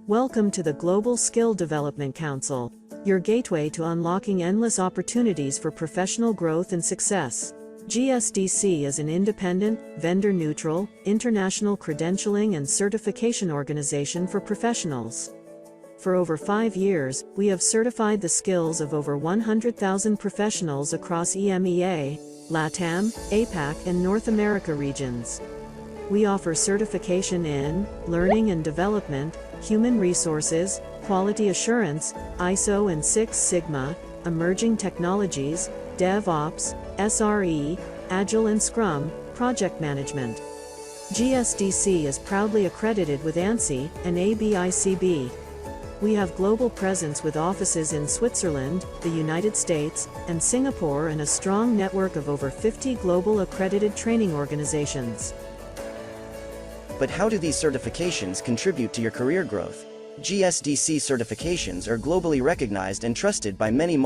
Welcome to the Global Skill Development Council, your gateway to unlocking endless opportunities for professional growth and success. GSDC is an independent, vendor-neutral, international credentialing and certification organization for professionals. For over 5 years, we have certified the skills of over 100,000 professionals across EMEA, LATAM, APAC, and North America regions. We offer certification in learning and development, human resources, quality assurance, ISO and Six Sigma, emerging technologies, DevOps, SRE, Agile and Scrum, project management. GSDC is proudly accredited with ANSI and ABICB. We have global presence with offices in Switzerland, the United States, and Singapore, and a strong network of over 50 global accredited training organizations. But how do these certifications contribute to your career growth? GSDC certifications are globally recognized and trusted by many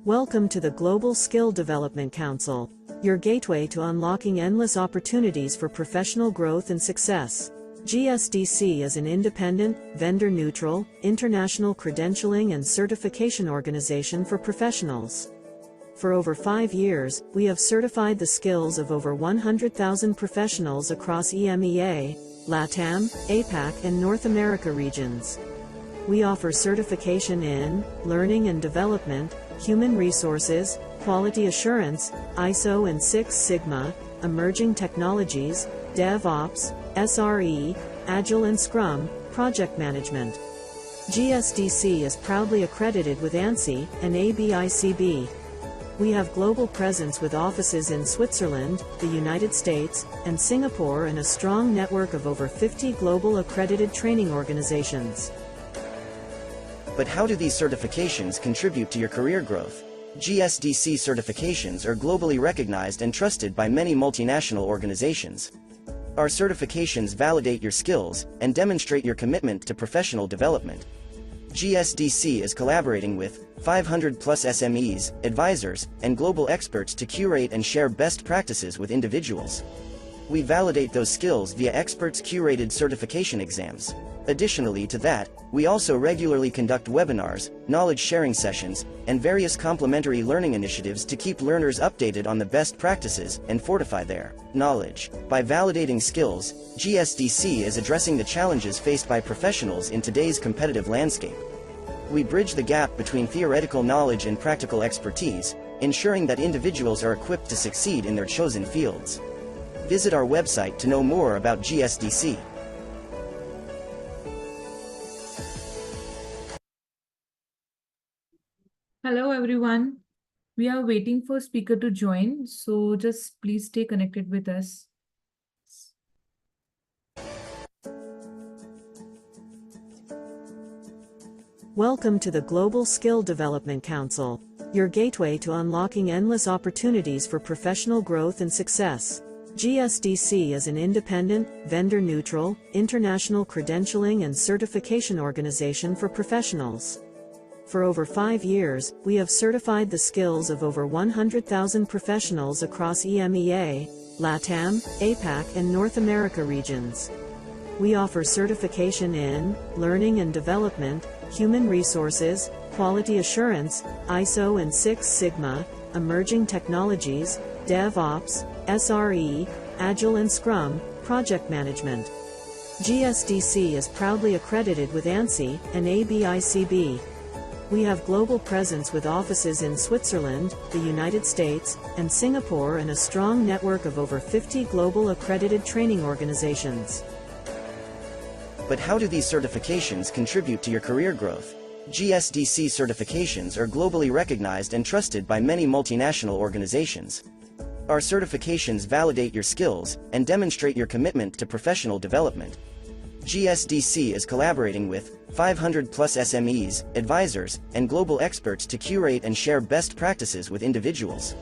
Welcome to the Global Skill Development Council, your gateway to unlocking endless opportunities for professional growth and success. GSDC is an independent, vendor-neutral, international credentialing and certification organization for professionals. For over 5 years, we have certified the skills of over 100,000 professionals across EMEA, LATAM, APAC, and North America regions. We offer certification in learning and development, human resources, quality assurance, ISO and Six Sigma, emerging technologies, DevOps, SRE, Agile and Scrum, project management. GSDC is proudly accredited with ANSI and ABICB. We have global presence with offices in Switzerland, the United States, and Singapore, and a strong network of over 50 global accredited training organizations. But how do these certifications contribute to your career growth? GSDC certifications are globally recognized and trusted by many multinational organizations. Our certifications validate your skills and demonstrate your commitment to professional development. GSDC is collaborating with 500+ SMEs, advisors, and global experts to curate and share best practices with individuals. We validate those skills via experts-curated certification exams. Additionally to that, we also regularly conduct webinars, knowledge-sharing sessions, and various complementary learning initiatives to keep learners updated on the best practices and fortify their knowledge. By validating skills, GSDC is addressing the challenges faced by professionals in today's competitive landscape. We bridge the gap between theoretical knowledge and practical expertise, ensuring that individuals are equipped to succeed in their chosen fields. Visit our website to know more about GSDC. Hello everyone. We are waiting for speaker to join, so just please stay connected with us. Welcome to the Global Skill Development Council, your gateway to unlocking endless opportunities for professional growth and success. GSDC is an independent, vendor-neutral, international credentialing and certification organization for professionals. For over 5 years, we have certified the skills of over 100,000 professionals across EMEA, LATAM, APAC, and North America regions. We offer certification in learning and development, human resources, quality assurance, ISO and Six Sigma, emerging technologies, DevOps, SRE, Agile and Scrum, project management. GSDC is proudly accredited with ANSI and ABICB. We have global presence with offices in Switzerland, the United States, and Singapore, and a strong network of over 50 global accredited training organizations. But how do these certifications contribute to your career growth? GSDC certifications are globally recognized and trusted by many multinational organizations. Our certifications validate your skills and demonstrate your commitment to professional development. GSDC is collaborating with 500 plus SMEs, advisors, and global experts to curate and share best practices with individuals.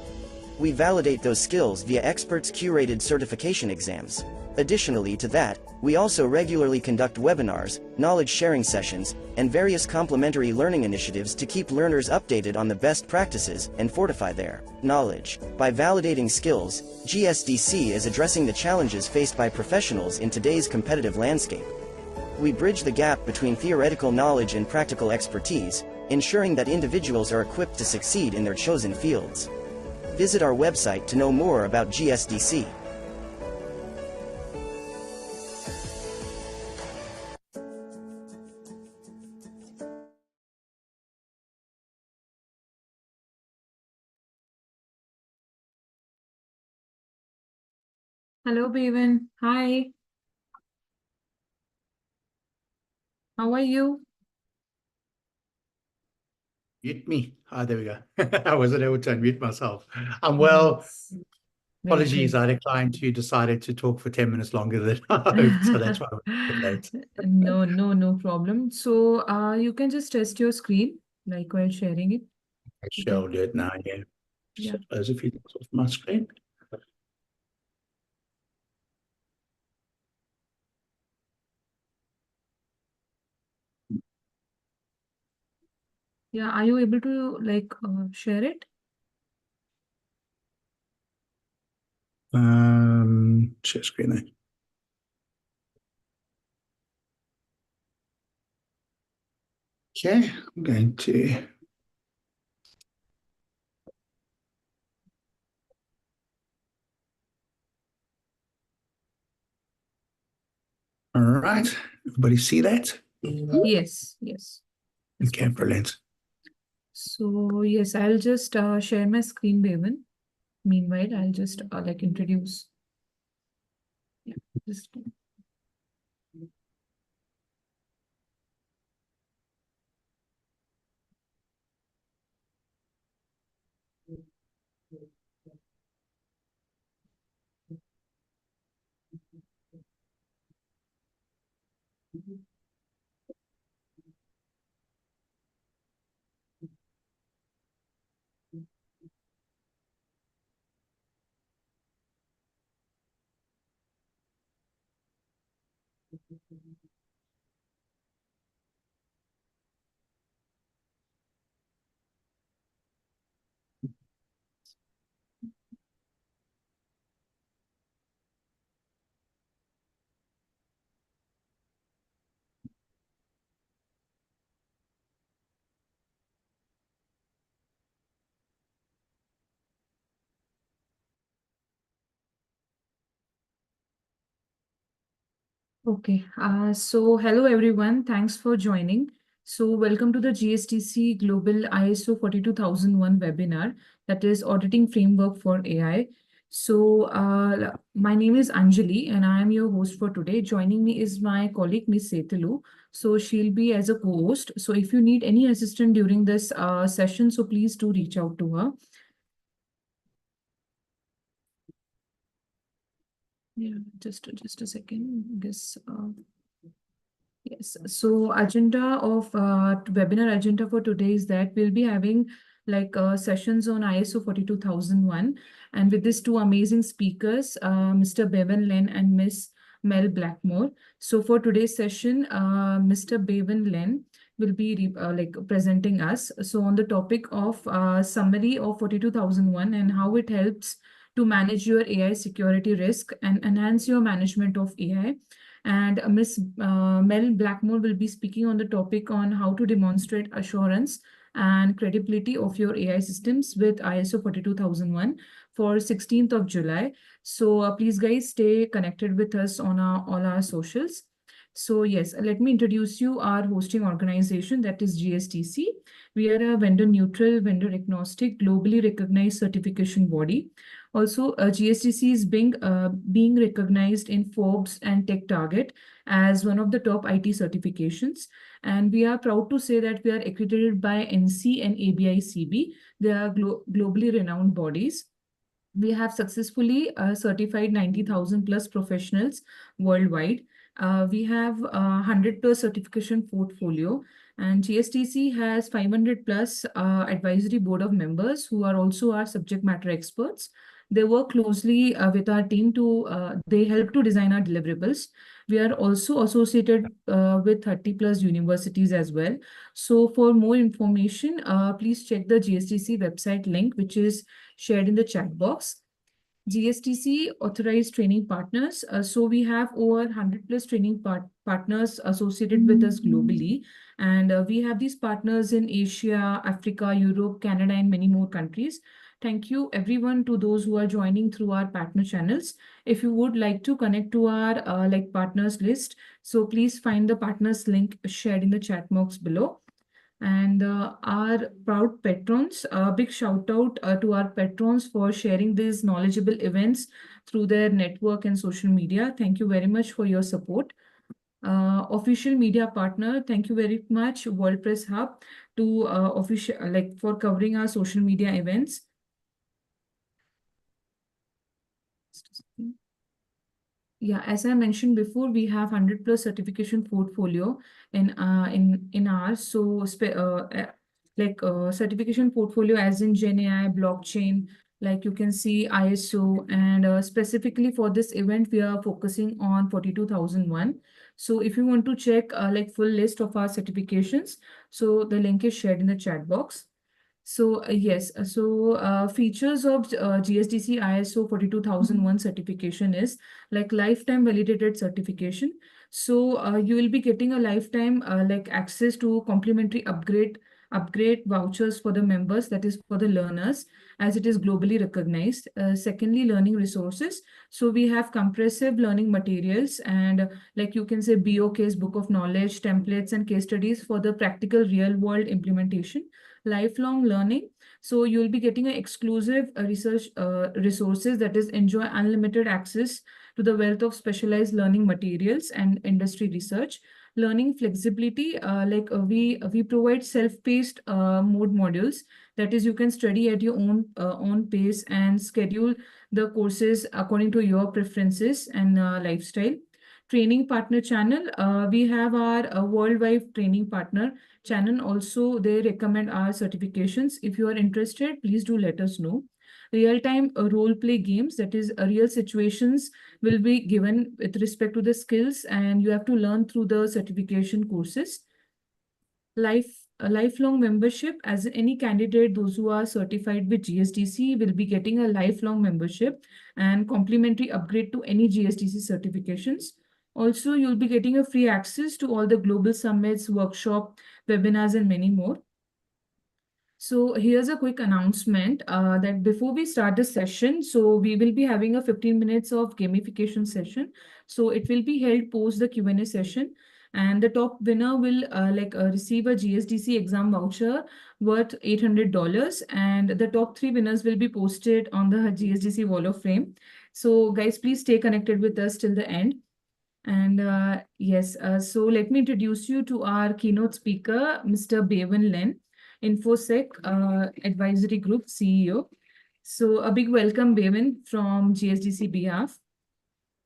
We validate those skills via experts' curated certification exams. Additionally to that, we also regularly conduct webinars, knowledge sharing sessions, and various complementary learning initiatives to keep learners updated on the best practices and fortify their knowledge. By validating skills, GSDC is addressing the challenges faced by professionals in today's competitive landscape. We bridge the gap between theoretical knowledge and practical expertise, ensuring that individuals are equipped to succeed in their chosen fields. Visit our website to know more about GSDC. Hello, Bevan. Hi. How are you? Mute me. Ah, there we go. I wasn't able to unmute myself. Well. Yes. Very Apologies, great. I declined to decided to talk for 10 minutes longer than I hoped, so that's why I was a bit late. No problem. So, you can just test your screen, like while sharing it. Actually, I'll do it now, yeah. Yeah. Just close a few things off my screen. Yeah. Are you able to like share it? Share screen there. Okay, I'm going to. All right, everybody see that? Yes. Yes. Okay, brilliant. So yes, I'll just share my screen, Bevan. Meanwhile, I'll just like introduce. Yeah. Just. Okay, so hello everyone. Thanks for joining. So welcome to the GSDC Global ISO 42001 webinar, that is Auditing Framework for AI. So my name is Anjali and I am your host for today. Joining me is my colleague Miss Setulu. So she'll be as a co-host. So if you need any assistance during this session, so please do reach out to her. Yeah, just a second. I guess. Yes, so webinar agenda for today is that we'll be having like sessions on ISO 42001, and with these two amazing speakers, Mr. Bevan Len and Miss Mel Blackmore. So for today's session, Mr. Bevan Len will be like presenting us. So on the topic of summary of 42001 and how it helps to manage your AI security risk and enhance your management of AI. And Ms. Mel Blackmore will be speaking on the topic on how to demonstrate assurance and credibility of your AI systems with ISO 42001 for 16th of July. So please guys stay connected with us on all our socials. So yes, let me introduce you our hosting organization, that is GSDC. We are a vendor neutral, vendor agnostic, globally recognized certification body. Also, GSDC is being recognized in Forbes and Tech Target as one of the top IT certifications. And we are proud to say that we are accredited by NC and ABI-CB. They are globally renowned bodies. We have successfully certified 90,000 plus professionals worldwide. We have 100 plus certification portfolio, and GSTC has 500 plus advisory board of members who are also our subject matter experts. They work closely with our team they help to design our deliverables. We are also associated with 30 plus universities as well. So for more information, please check the GSTC website link, which is shared in the chat box. GSTC authorized training partners. So we have over 100 plus training partners associated with us globally. And we have these partners in Asia, Africa, Europe, Canada, and many more countries. Thank you everyone to those who are joining through our partner channels. If you would like to connect to our partners list, so please find the partners link shared in the chat box below. And our proud patrons, a big shout out to our patrons for sharing these knowledgeable events through their network and social media. Thank you very much for your support. Official media partner, thank you very much, World Press Hub, to for covering our social media events. Yeah, as I mentioned before, we have 100 plus certification portfolio in ours. So certification portfolio as in Gen AI, blockchain, like you can see ISO, and specifically for this event, we are focusing on 42001. So if you want to check full list of our certifications, so the link is shared in the chat box. So yes, features of GSDC ISO 42001 certification is like lifetime validated certification. So you will be getting a lifetime access to complimentary upgrade vouchers for the members, that is for the learners, as it is globally recognized. Secondly, learning resources. So we have compressive learning materials and like you can say BOKs, book of knowledge, templates and case studies for the practical real world implementation. Lifelong learning. So you'll be getting an exclusive research resources, that is enjoy unlimited access to the wealth of specialized learning materials and industry research. Learning flexibility, we provide self-paced mode modules, that is you can study at your own pace and schedule the courses according to your preferences and lifestyle. Training partner channel, we have our worldwide training partner channel. Also, they recommend our certifications. If you are interested, please do let us know. Real-time role play games, that is real situations will be given with respect to the skills and you have to learn through the certification courses. Lifelong membership, as any candidate, those who are certified with GSDC will be getting a lifelong membership and complimentary upgrade to any GSDC certifications. Also, you'll be getting a free access to all the global summits, workshop, webinars, and many more. So here's a quick announcement that before we start the session, so we will be having a 15 minutes of gamification session. So it will be held post the Q&A session. And the top winner will receive a GSDC exam voucher worth $800. And the top 3 winners will be posted on the GSDC Wall of Fame. So guys, please stay connected with us till the end. And so let me introduce you to our keynote speaker, Mr. Bevan Len, InfoSec Advisory Group CEO. So a big welcome, Bevan, from GSDC behalf.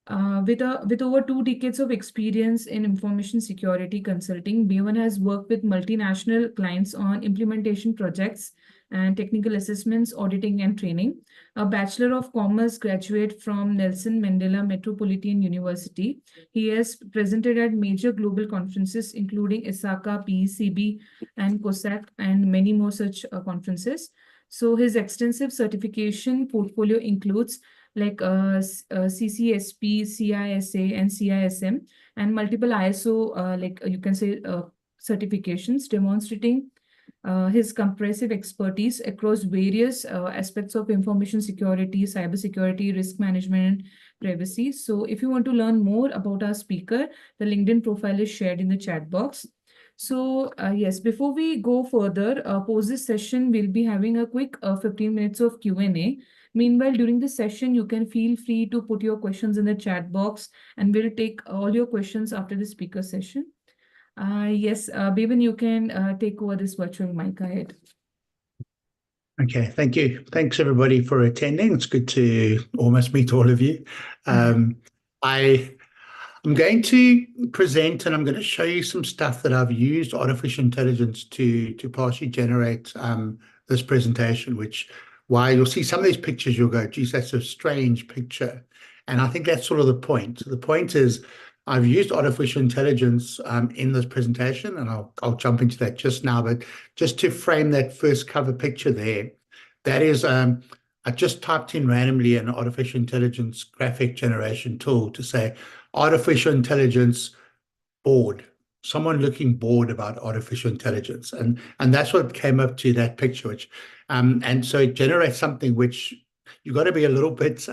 With over 2 decades of experience in information security consulting, Bevan has worked with multinational clients on implementation projects and technical assessments, auditing, and training. A Bachelor of Commerce graduate from Nelson Mandela Metropolitan University. He has presented at major global conferences, including ISACA, PECB, and COSAC, and many more such conferences. So his extensive certification portfolio includes CCSP, CISA, and CISM, and multiple ISO, certifications demonstrating his comprehensive expertise across various aspects of information security, cybersecurity, risk management, privacy. So if you want to learn more about our speaker, the LinkedIn profile is shared in the chat box. So yes, before we go further, post this session, we'll be having a quick 15 minutes of Q&A. Meanwhile, during the session, you can feel free to put your questions in the chat box, and we'll take all your questions after the speaker session. Yes, Bevan, you can take over this virtual mic ahead. Okay, thank you. Thanks everybody for attending. It's good to almost meet all of you. I'm going to present and I'm going to show you some stuff that I've used artificial intelligence to partially generate this presentation, which while you'll see some of these pictures, you'll go, geez, that's a strange picture. And I think that's sort of the point. The point is I've used artificial intelligence in this presentation, and I'll jump into that just now, but just to frame that first cover picture there, that is, I just typed in randomly an artificial intelligence graphic generation tool to say, artificial intelligence bored, someone looking bored about artificial intelligence. And that's what came up to that picture, which, and so it generates something which you've got to be a little bit,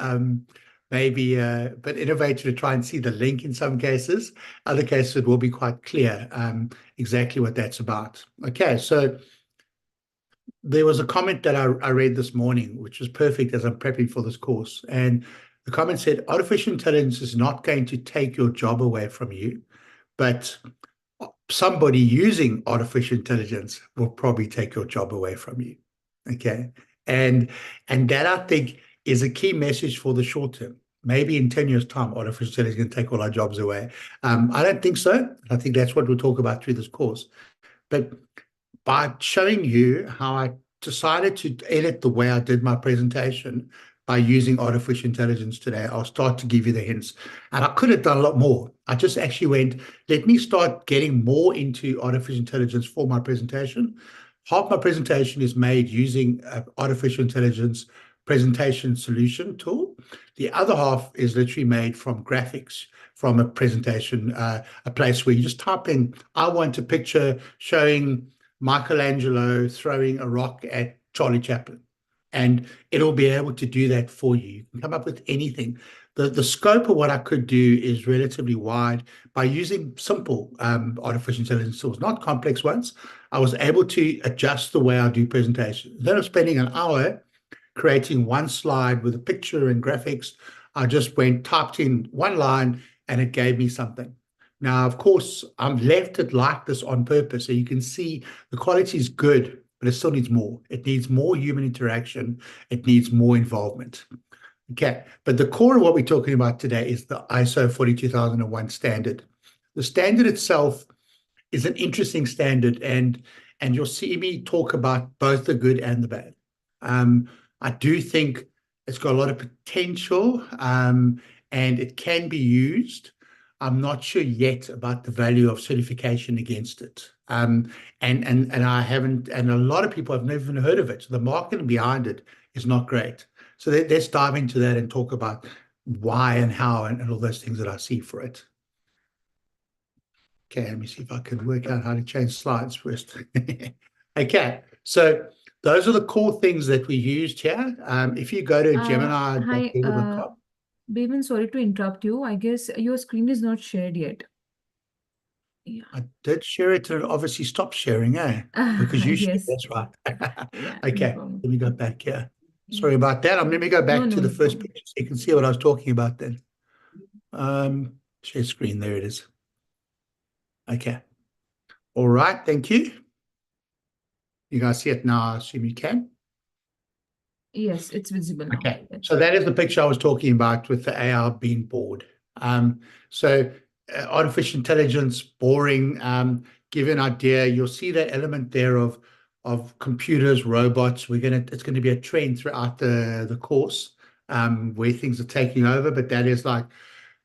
maybe a bit innovative to try and see the link in some cases. Other cases, it will be quite clear exactly what that's about. Okay, so there was a comment that I read this morning, which was perfect as I'm prepping for this course. And the comment said, artificial intelligence is not going to take your job away from you, but somebody using artificial intelligence will probably take your job away from you. Okay. And that, I think, is a key message for the short term. Maybe in 10 years' time, artificial intelligence is going to take all our jobs away. I don't think so. I think that's what we'll talk about through this course. But by showing you how I decided to edit the way I did my presentation by using artificial intelligence today, I'll start to give you the hints. And I could have done a lot more. I just actually went, let me start getting more into artificial intelligence for my presentation. Half my presentation is made using artificial intelligence presentation solution tool. The other half is literally made from graphics, from a presentation, a place where you just type in, I want a picture showing Michelangelo throwing a rock at Charlie Chaplin. And it'll be able to do that for you. You can come up with anything. The scope of what I could do is relatively wide. By using simple artificial intelligence tools, not complex ones, I was able to adjust the way I do presentations. Instead of spending an hour creating one slide with a picture and graphics, I just typed in one line and it gave me something. Now, of course, I've left it like this on purpose, so you can see the quality is good, but it still needs more. It needs more human interaction. It needs more involvement. Okay, but the core of what we're talking about today is the ISO 42001 standard. The standard itself is an interesting standard, and you'll see me talk about both the good and the bad. I do think it's got a lot of potential, and it can be used. I'm not sure yet about the value of certification against it. And I haven't, and a lot of people have never even heard of it. So the marketing behind it is not great. So let's dive into that and talk about why and how and all those things that I see for it. Okay, let me see if I can work out how to change slides first. Okay, so those are the core things that we used here. If you go to Gemini.google.com. Hi, Bevan, sorry to interrupt you. I guess your screen is not shared yet. Yeah. I did share it and it obviously stopped sharing, because you shared, Yes. that's right. Yeah, Okay, no let me go back here. Sorry about that. Let me go back to the first picture so you can see what I was talking about then. Share screen, there it is. Okay. All right, thank you. You guys see it now, I assume you can. Yes, it's visible now. Okay, so that is the picture I was talking about with the AI being bored. So artificial intelligence, boring, give you an idea. You'll see that element there of computers, robots. It's gonna be a trend throughout the course, where things are taking over, but that is like,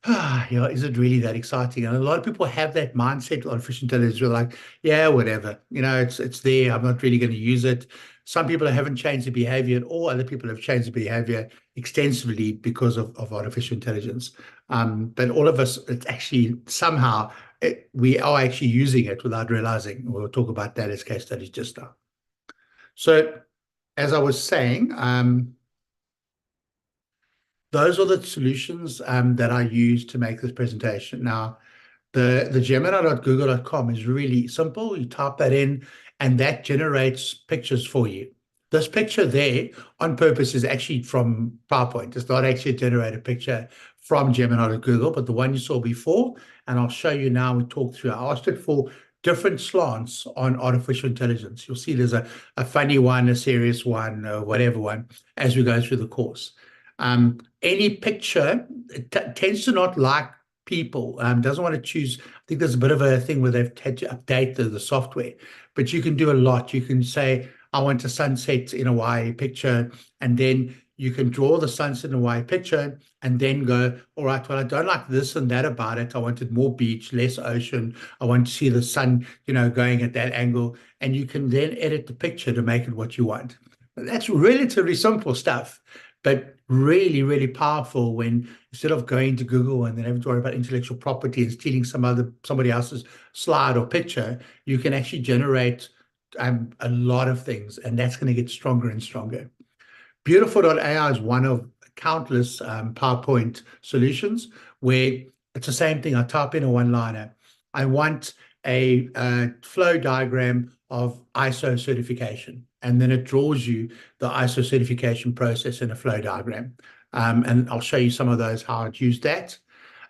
is it really that exciting? And a lot of people have that mindset with artificial intelligence. We're like, yeah, whatever. It's there. I'm not really going to use it. Some people haven't changed their behavior at all. Other people have changed their behavior extensively because of artificial intelligence. But all of us, it's actually somehow we are actually using it without realizing. We'll talk about that as case studies just now. So as I was saying, those are the solutions that I use to make this presentation. Now, the gemini.google.com is really simple. You type that in and that generates pictures for you. This picture there on purpose is actually from PowerPoint. It's not actually a generated picture from Gemini.Google, but the one you saw before, and I'll show you now, we talked through. I asked it for different slants on artificial intelligence. You'll see there's a funny one, a serious one, whatever one, as we go through the course. Any picture tends to not like people, doesn't want to choose. I think there's a bit of a thing where they've had to update the software, but you can do a lot. You can say, I want a sunset in Hawaii picture, and then you can draw the sunset in Hawaii picture and then go, all right, well, I don't like this and that about it. I wanted more beach, less ocean. I want to see the sun, going at that angle. And you can then edit the picture to make it what you want. That's relatively simple stuff, but really, really powerful when instead of going to Google and then having to worry about intellectual property and stealing somebody else's slide or picture, you can actually generate a lot of things, and that's going to get stronger and stronger. Beautiful.ai is one of countless PowerPoint solutions where it's the same thing. I type in a one-liner. I want a flow diagram of ISO certification, and then it draws you the ISO certification process in a flow diagram. And I'll show you some of those, how I'd use that.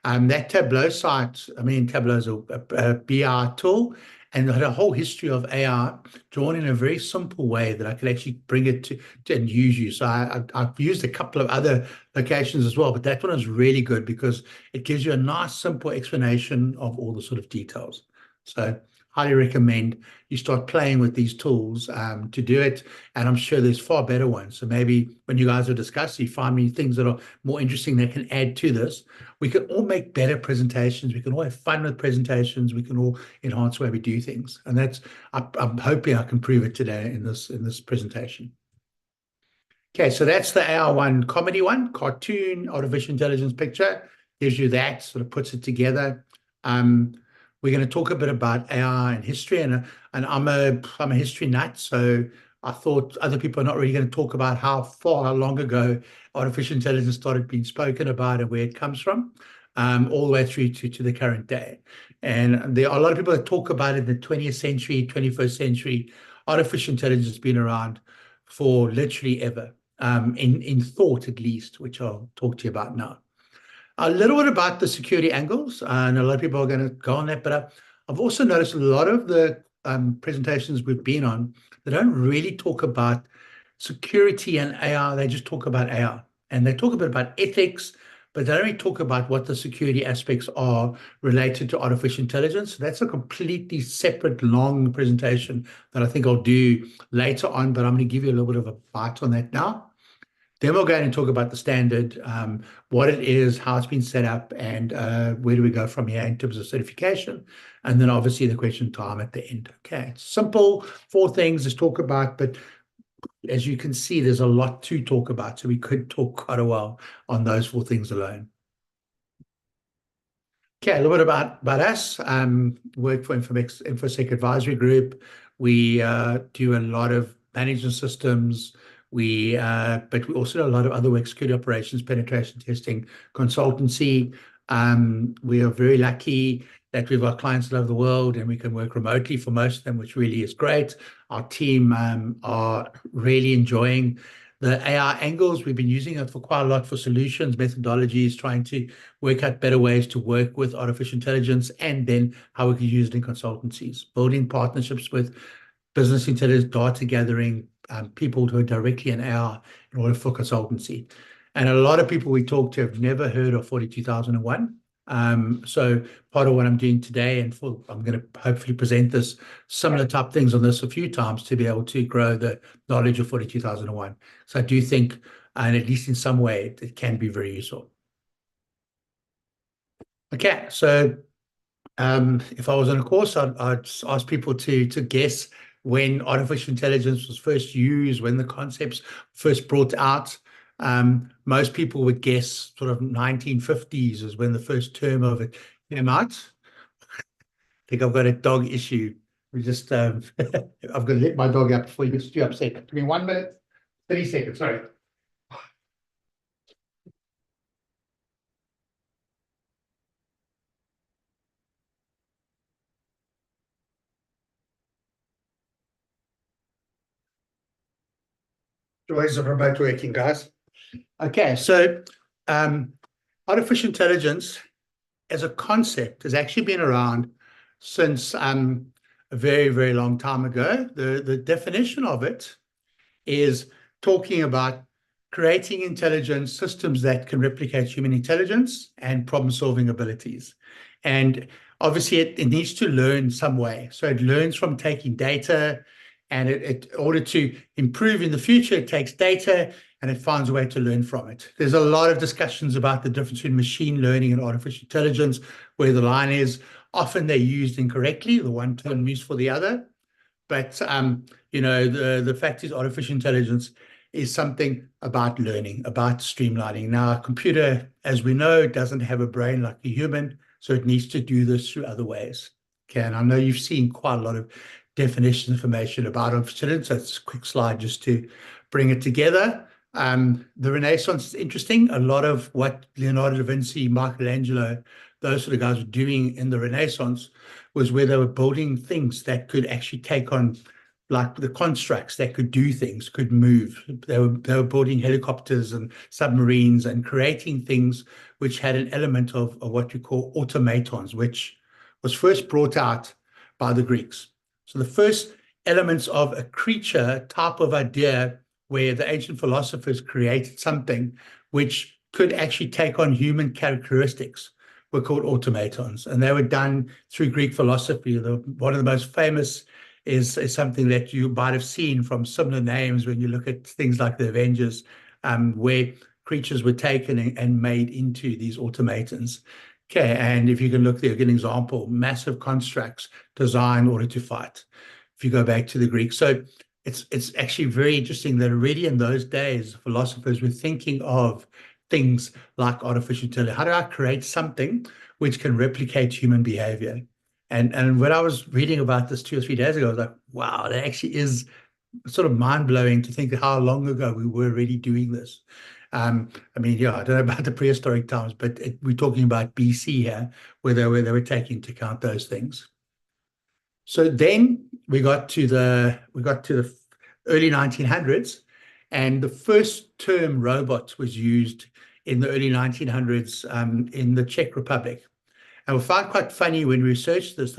That Tableau site, Tableau is a BI tool, and it had a whole history of AI drawn in a very simple way that I could actually bring it to and use you. So I've used a couple of other locations as well, but that one is really good because it gives you a nice, simple explanation of all the sort of details. So highly recommend you start playing with these tools to do it. And I'm sure there's far better ones. So maybe when you guys are discussing, you find me things that are more interesting that can add to this. We can all make better presentations. We can all have fun with presentations. We can all enhance the way we do things. And that's, I'm hoping I can prove it today in this presentation. Okay, so that's the AR1 comedy one, cartoon, artificial intelligence picture. Gives you that, sort of puts it together. We're going to talk a bit about AI and history, and I'm a history nut, so I thought other people are not really going to talk about how long ago artificial intelligence started being spoken about and where it comes from, all the way through to the current day. And there are a lot of people that talk about it in the 20th century, 21st century. Artificial intelligence has been around for literally ever, in thought at least, which I'll talk to you about now. A little bit about the security angles, and a lot of people are going to go on that, but I've also noticed a lot of the presentations we've been on, they don't really talk about security and AI, they just talk about AI. And they talk a bit about ethics, but they don't really talk about what the security aspects are related to artificial intelligence. That's a completely separate, long presentation that I think I'll do later on, but I'm going to give you a little bit of a bite on that now. Then we'll go and talk about the standard, what it is, how it's been set up, and where do we go from here in terms of certification. And then obviously the question time at the end. Okay, simple, 4 things to talk about, but as you can see, there's a lot to talk about. So we could talk quite a while on those 4 things alone. Okay, a little bit about us. Work for InfoSec Advisory Group. We do a lot of management systems. But we also do a lot of other work, security operations, penetration testing, consultancy. We are very lucky that we've got clients all over the world and we can work remotely for most of them, which really is great. Our team are really enjoying the AI angles. We've been using it for quite a lot for solutions, methodologies, trying to work out better ways to work with artificial intelligence, and then how we can use it in consultancies, building partnerships with business intelligence, data gathering, people who are directly in AI in order for consultancy. And a lot of people we talk to have never heard of 42001. So part of what I'm doing today, and I'm going to hopefully present this similar type things on this a few times to be able to grow the knowledge of 42001. So I do think, and at least in some way, it can be very useful. Okay, so if I was on a course, I'd ask people to guess when artificial intelligence was first used, when the concepts first brought out. Most people would guess sort of 1950s is when the first term of it came out. I think I've got a dog issue We just, I've got to let my dog out before he gets too upset. Give me 1 minute, 30 seconds, sorry. Joys of remote working, guys. Okay, so artificial intelligence as a concept has actually been around since a very, very long time ago. The definition of it is talking about creating intelligence systems that can replicate human intelligence and problem-solving abilities. And obviously, it needs to learn some way. So it learns from taking data, and in order to improve in the future, it takes data and it finds a way to learn from it. There's a lot of discussions about the difference between machine learning and artificial intelligence, where the line is. Often they're used incorrectly, the one term used for the other. But you know, the fact is artificial intelligence is something about learning, about streamlining. Now, a computer, as we know, doesn't have a brain like a human, so it needs to do this through other ways. Okay, and I know you've seen quite a lot of definition information about artificial intelligence, so it's a quick slide just to bring it together. The Renaissance is interesting. A lot of what Leonardo da Vinci, Michelangelo, those sort of guys were doing in the Renaissance was where they were building things that could actually take on, like the constructs that could do things, could move. They were building helicopters and submarines and creating things which had an element of what we call automatons, which was first brought out by the Greeks. So the first elements of a creature type of idea where the ancient philosophers created something which could actually take on human characteristics were called automatons, and they were done through Greek philosophy. One of the most famous is something that you might have seen from similar names when you look at things like the Avengers, where creatures were taken and made into these automatons. Okay, and if you can look there, an example, massive constructs designed in order to fight. If you go back to the Greeks, so it's actually very interesting that already in those days, philosophers were thinking of things like artificial intelligence. How do I create something which can replicate human behavior? And when I was reading about this 2 or 3 days ago, I was like, wow, that actually is sort of mind-blowing to think how long ago we were already doing this. I mean, yeah, I don't know about the prehistoric times, but we're talking about BC here, where they were taking into account those things. So then we got to the early 1900s, and the first term robot was used in the early 1900s in the Czech Republic. And we found quite funny when we researched this,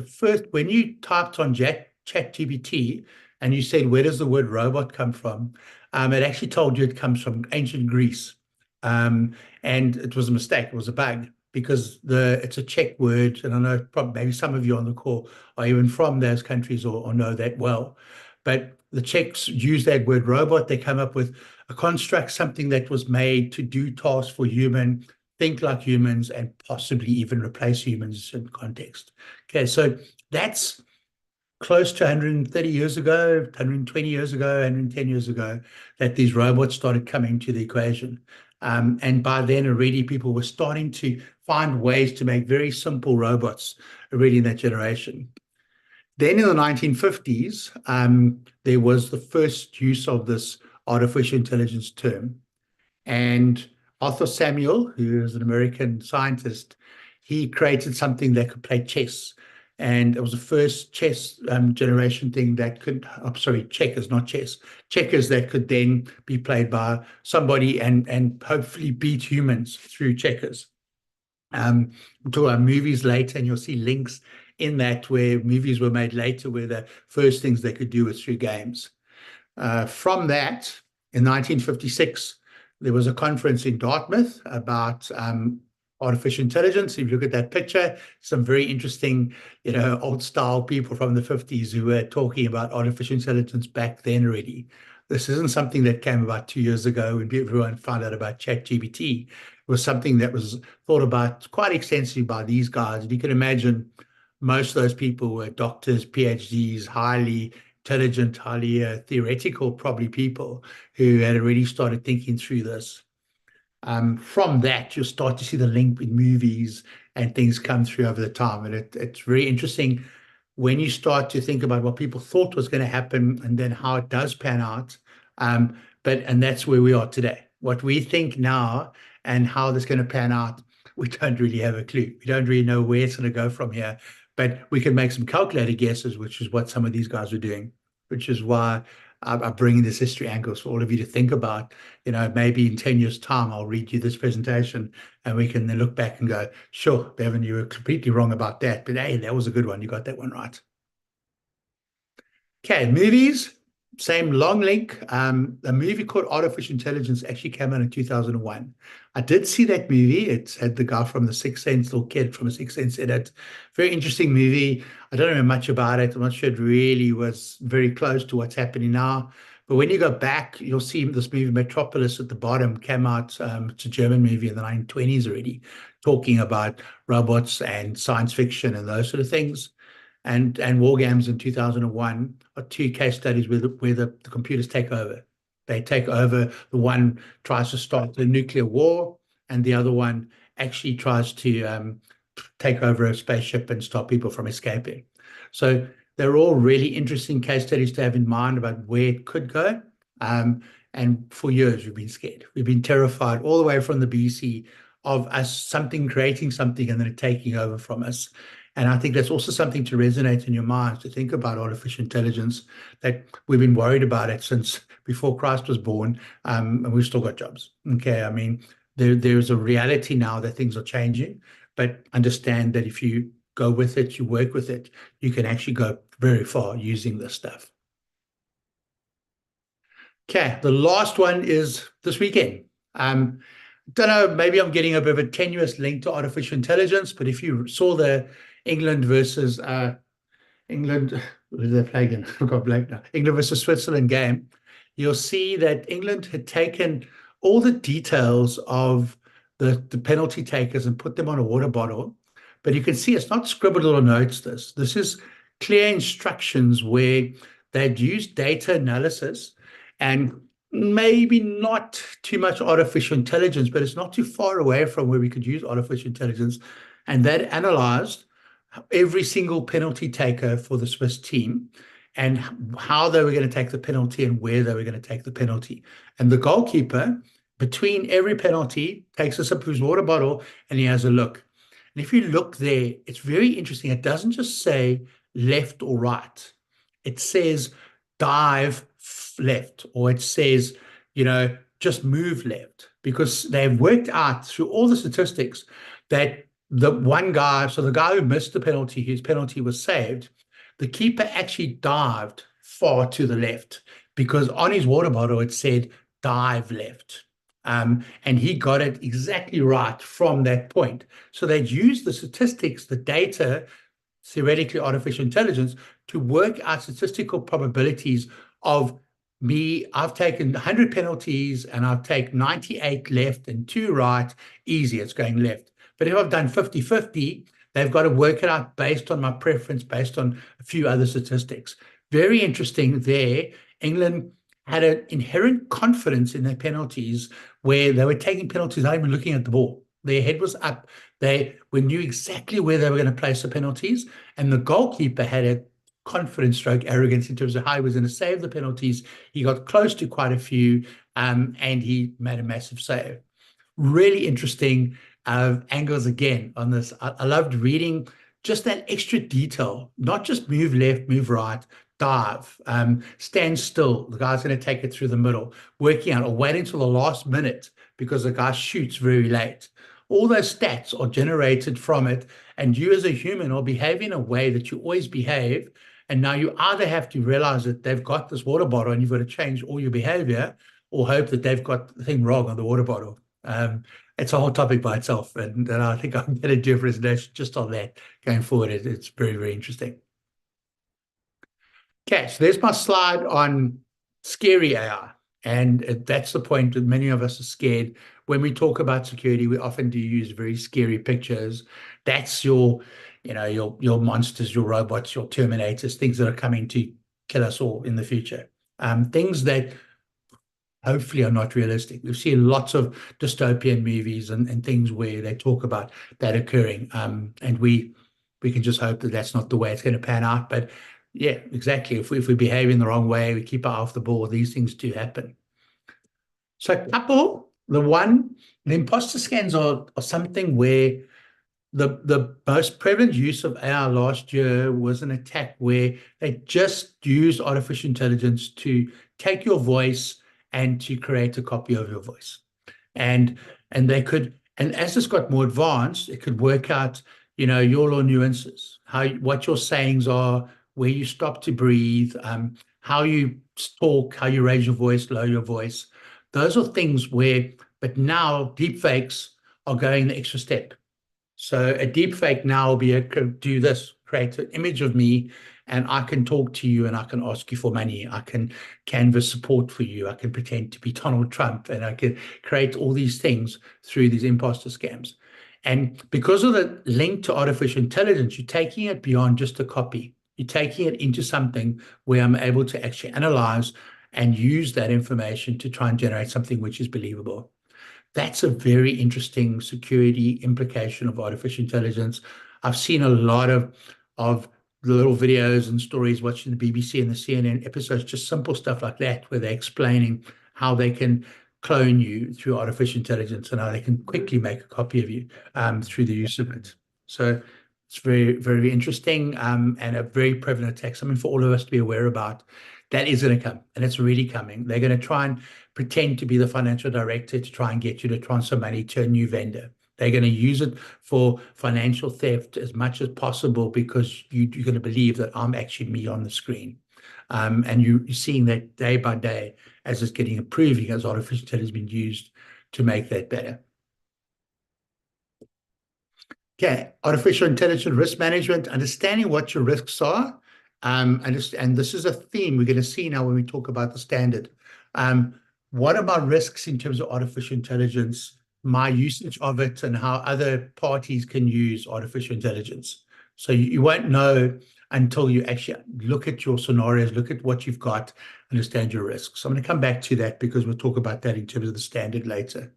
when you typed on ChatGPT and you said, where does the word robot come from? It actually told you it comes from ancient Greece. And it was a mistake, it was a bug, because it's a Czech word, and I know probably maybe some of you on the call are even from those countries or know that well. But the Czechs use that word robot. They come up with a construct, something that was made to do tasks for human, think like humans, and possibly even replace humans in context. Okay, so that's close to 130 years ago, 120 years ago, 110 years ago, that these robots started coming to the equation. And by then already people were starting to find ways to make very simple robots already in that generation. Then in the 1950s, there was the first use of this artificial intelligence term. And Arthur Samuel, who is an American scientist, he created something that could play chess. And it was the first chess generation thing that could, checkers, not chess, checkers that could then be played by somebody and hopefully beat humans through checkers. We'll talk about movies later, and you'll see links in that where movies were made later, where the first things they could do was through games. From that, in 1956, there was a conference in Dartmouth about artificial intelligence. If you look at that picture, some very interesting, old style people from the 50s who were talking about artificial intelligence back then already. This isn't something that came about 2 years ago when everyone found out about ChatGPT. It was something that was thought about quite extensively by these guys. And you can imagine most of those people were doctors, PhDs, highly intelligent, highly theoretical, probably people who had already started thinking through this. From that, you'll start to see the link in movies and things come through over the time. And it's very interesting when you start to think about what people thought was going to happen and then how it does pan out. And that's where we are today. What we think now and how this is going to pan out, we don't really have a clue. We don't really know where it's going to go from here, but we can make some calculated guesses, which is what some of these guys are doing, which is why I'm bringing this history angles for all of you to think about. Maybe in 10 years' time, I'll read you this presentation and we can then look back and go, sure, Bevan, you were completely wrong about that, but hey, that was a good one. You got that one right. Okay, movies, same long link. A movie called Artificial Intelligence actually came out in 2001. I did see that movie. It's had the guy from The Sixth Sense, little kid from The Sixth Sense in it. Very interesting movie. I don't know much about it. I'm not sure it really was very close to what's happening now. But when you go back, you'll see this movie Metropolis at the bottom came out. It's a German movie in the 1920s already, talking about robots and science fiction and those sort of things. And War Games in 2001 are two case studies where the computers take over. They take over. The one tries to start the nuclear war, and the other one actually tries to take over a spaceship and stop people from escaping. So they're all really interesting case studies to have in mind about where it could go. And for years, we've been scared. We've been terrified all the way from the BC of us creating something and then it taking over from us. And I think that's also something to resonate in your minds, to think about artificial intelligence, that we've been worried about it since before Christ was born, and we've still got jobs. Okay, I mean, there's a reality now that things are changing, but understand that if you go with it, you work with it, you can actually go very far using this stuff. Okay, the last one is this weekend. Don't know, maybe I'm getting a bit of a tenuous link to artificial intelligence, but if you saw the England versus England, who did they play again? I got blank now. England versus Switzerland game, you'll see that England had taken all the details of the penalty takers and put them on a water bottle. But you can see it's not scribbled little notes. This is clear instructions where they'd used data analysis and maybe not too much artificial intelligence, but it's not too far away from where we could use artificial intelligence. And that analyzed every single penalty taker for the Swiss team and how they were going to take the penalty and where they were going to take the penalty. And the goalkeeper, between every penalty, takes a sip of his water bottle and he has a look. And if you look there, it's very interesting. It doesn't just say left or right. It says dive left, or it says, just move left, because they've worked out through all the statistics that the one guy, so the guy who missed the penalty, his penalty was saved, the keeper actually dived far to the left because on his water bottle it said dive left. And he got it exactly right from that point. So they'd use the statistics, the data, theoretically artificial intelligence, to work out statistical probabilities of me. I've taken 100 penalties and I've taken 98 left and 2 right. Easy, it's going left. But if I've done 50-50, they've got to work it out based on my preference, based on a few other statistics. Very interesting there. England had an inherent confidence in their penalties where they were taking penalties, not even looking at the ball. Their head was up. They knew exactly where they were going to place the penalties. And the goalkeeper had a confidence stroke arrogance in terms of how he was going to save the penalties. He got close to quite a few, and he made a massive save. Really interesting angles again on this. I loved reading just that extra detail, not just move left, move right, dive, stand still. The guy's going to take it through the middle, working out, or wait until the last minute because the guy shoots very late. All those stats are generated from it, and you as a human are behaving in a way that you always behave. And now you either have to realize that they've got this water bottle and you've got to change all your behavior, or hope that they've got the thing wrong on the water bottle. It's a whole topic by itself, and I think I'm going to do a presentation just on that going forward. It's very, very interesting. Okay, so there's my slide on scary AI, and that's the point that many of us are scared. When we talk about security, we often do use very scary pictures. That's your monsters, your robots, your Terminators, things that are coming to kill us all in the future. Things that hopefully are not realistic. We've seen lots of dystopian movies and things where they talk about that occurring. And we we can just hope that that's not the way it's going to pan out. But yeah, exactly. If we behave in the wrong way, we keep our eye off the ball, these things do happen. So the imposter scans are something where the most prevalent use of AI last year was an attack where they just used artificial intelligence to take your voice and to create a copy of your voice. And as this got more advanced, it could work out, your little nuances, what your sayings are, where you stop to breathe, how you talk, how you raise your voice, lower your voice. Those are things but now deepfakes are going the extra step. So a deepfake now will be able to do this, create an image of me, and I can talk to you and I can ask you for money. I can canvas support for you. I can pretend to be Donald Trump, and I can create all these things through these imposter scams. And because of the link to artificial intelligence, you're taking it beyond just a copy. You're taking it into something where I'm able to actually analyze and use that information to try and generate something which is believable. That's a very interesting security implication of artificial intelligence. I've seen a lot of little videos and stories watching the BBC and the CNN episodes, just simple stuff like that, where they're explaining how they can clone you through artificial intelligence and how they can quickly make a copy of you through the use of it. So it's very, very interesting and a very prevalent attack, something for all of us to be aware about. That is going to come, and it's really coming. They're going to try and pretend to be the financial director to try and get you to transfer money to a new vendor. They're going to use it for financial theft as much as possible because you're going to believe that I'm actually me on the screen. And you're seeing that day by day as it's getting improving, as artificial intelligence has been used to make that better. Okay, artificial intelligence risk management, understanding what your risks are. And this is a theme we're going to see now when we talk about the standard. What are my risks in terms of artificial intelligence, my usage of it, and how other parties can use artificial intelligence? So you won't know until you actually look at your scenarios, look at what you've got, understand your risks. So I'm going to come back to that because we'll talk about that in terms of the standard later.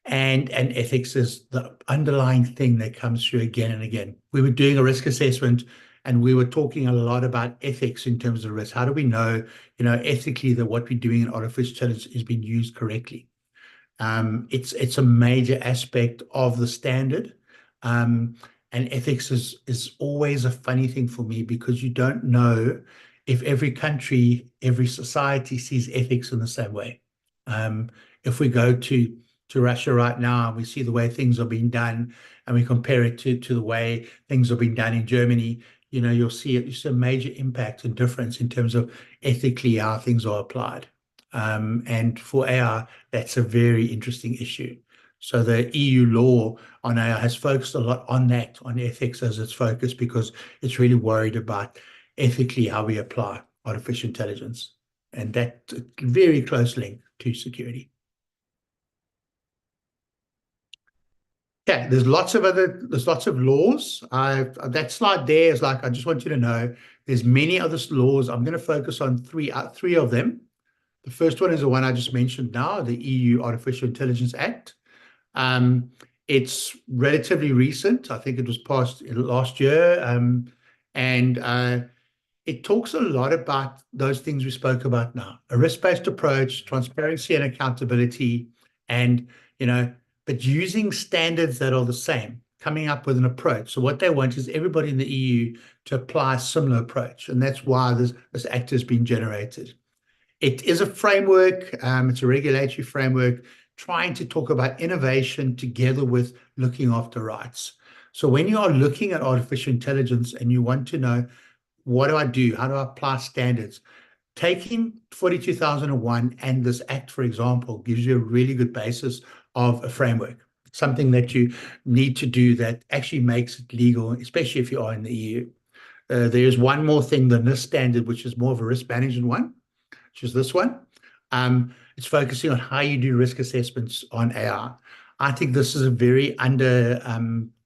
And ethics is the underlying thing that comes through again and again. We were doing a risk assessment and we were talking a lot about ethics in terms of risk. How do we know, ethically that what we're doing in artificial intelligence is being used correctly? It's a major aspect of the standard. And ethics is always a funny thing for me because you don't know if every country, every society sees ethics in the same way. If we go to Russia right now, and we see the way things are being done, and we compare it to the way things are being done in Germany, you'll see it's a major impact and difference in terms of ethically how things are applied. And for AI, that's a very interesting issue. So the EU law on AI has focused a lot on that, on ethics as its focus, because it's really worried about ethically how we apply artificial intelligence. And that's a very close link to security. Yeah, there's lots of laws. That slide there is like, I just want you to know there's many other laws. I'm going to focus on three of them. The first one is the one I just mentioned now, the EU Artificial Intelligence Act. It's relatively recent. I think it was passed last year. And it talks a lot about those things we spoke about now, a risk-based approach, transparency and accountability, and, but using standards that are the same, coming up with an approach. So what they want is everybody in the EU to apply a similar approach. And that's why this act has been generated. It is a framework, it's a regulatory framework, trying to talk about innovation together with looking after rights. So when you are looking at artificial intelligence and you want to know, what do I do? How do I apply standards? Taking 42,001 and this act, for example, gives you a really good basis of a framework, something that you need to do that actually makes it legal, especially if you are in the EU. There's one more thing than this standard, which is more of a risk management one, which is this one. It's focusing on how you do risk assessments on AI. I think this is a very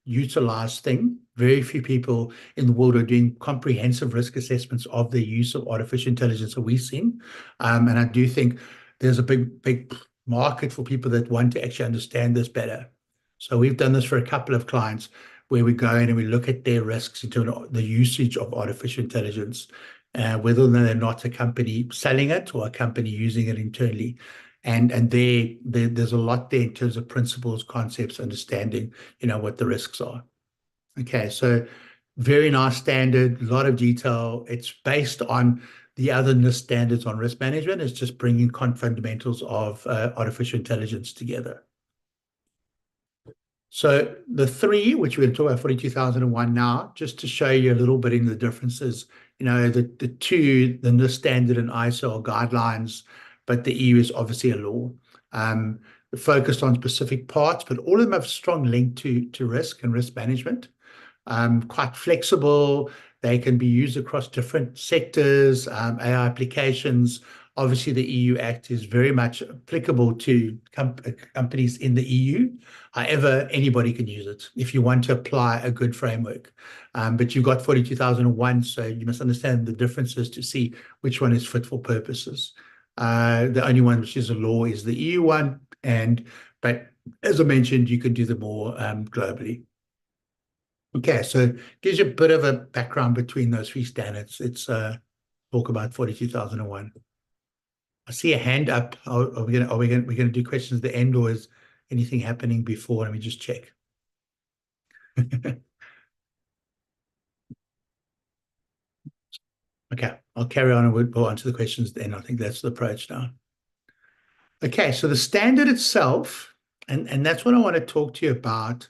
utilized thing. Very few people in the world are doing comprehensive risk assessments of the use of artificial intelligence that we've seen. And I do think there's a big market for people that want to actually understand this better. So we've done this for a couple of clients where we go in and we look at their risks into the usage of artificial intelligence, whether or not they're not a company selling it or a company using it internally. And there's a lot there in terms of principles, concepts, understanding, what the risks are. Okay, so very nice standard, a lot of detail. It's based on the other NIST standards on risk management. It's just bringing fundamentals of artificial intelligence together. So the three, which we're going to talk about 42001 now, just to show you a little bit in the differences, the two, the NIST standard and ISO are guidelines, but the EU is obviously a law. Focused on specific parts, but all of them have a strong link to risk and risk management. Quite flexible. They can be used across different sectors, AI applications. Obviously, the EU Act is very much applicable to companies in the EU. However, anybody can use it if you want to apply a good framework. But you've got 42001, so you must understand the differences to see which one is fit for purposes. The only one which is a law is the EU one, but as I mentioned, you can do them more globally. Okay, so gives you a bit of a background between those three standards. Let's talk about 42001. I see a hand up. Are we gonna do questions at the end, or is anything happening before? Let me just check. Okay, I'll carry on and we'll answer the questions then. I think that's the approach now. Okay, so the standard itself, and that's what I want to talk to you about.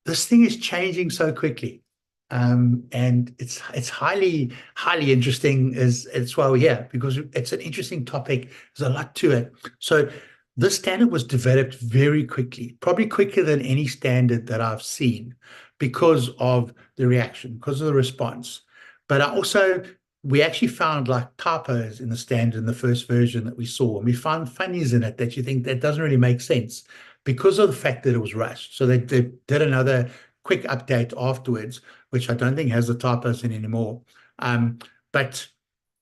This thing is changing so quickly. And it's highly interesting as why we're here, because it's an interesting topic. There's a lot to it. So this standard was developed very quickly, probably quicker than any standard that I've seen, because of the reaction, because of the response. But we actually found like typos in the standard in the first version that we saw, and we found funnies in it that you think that doesn't really make sense because of the fact that it was rushed. So they did another quick update afterwards, which I don't think has the typos in anymore. But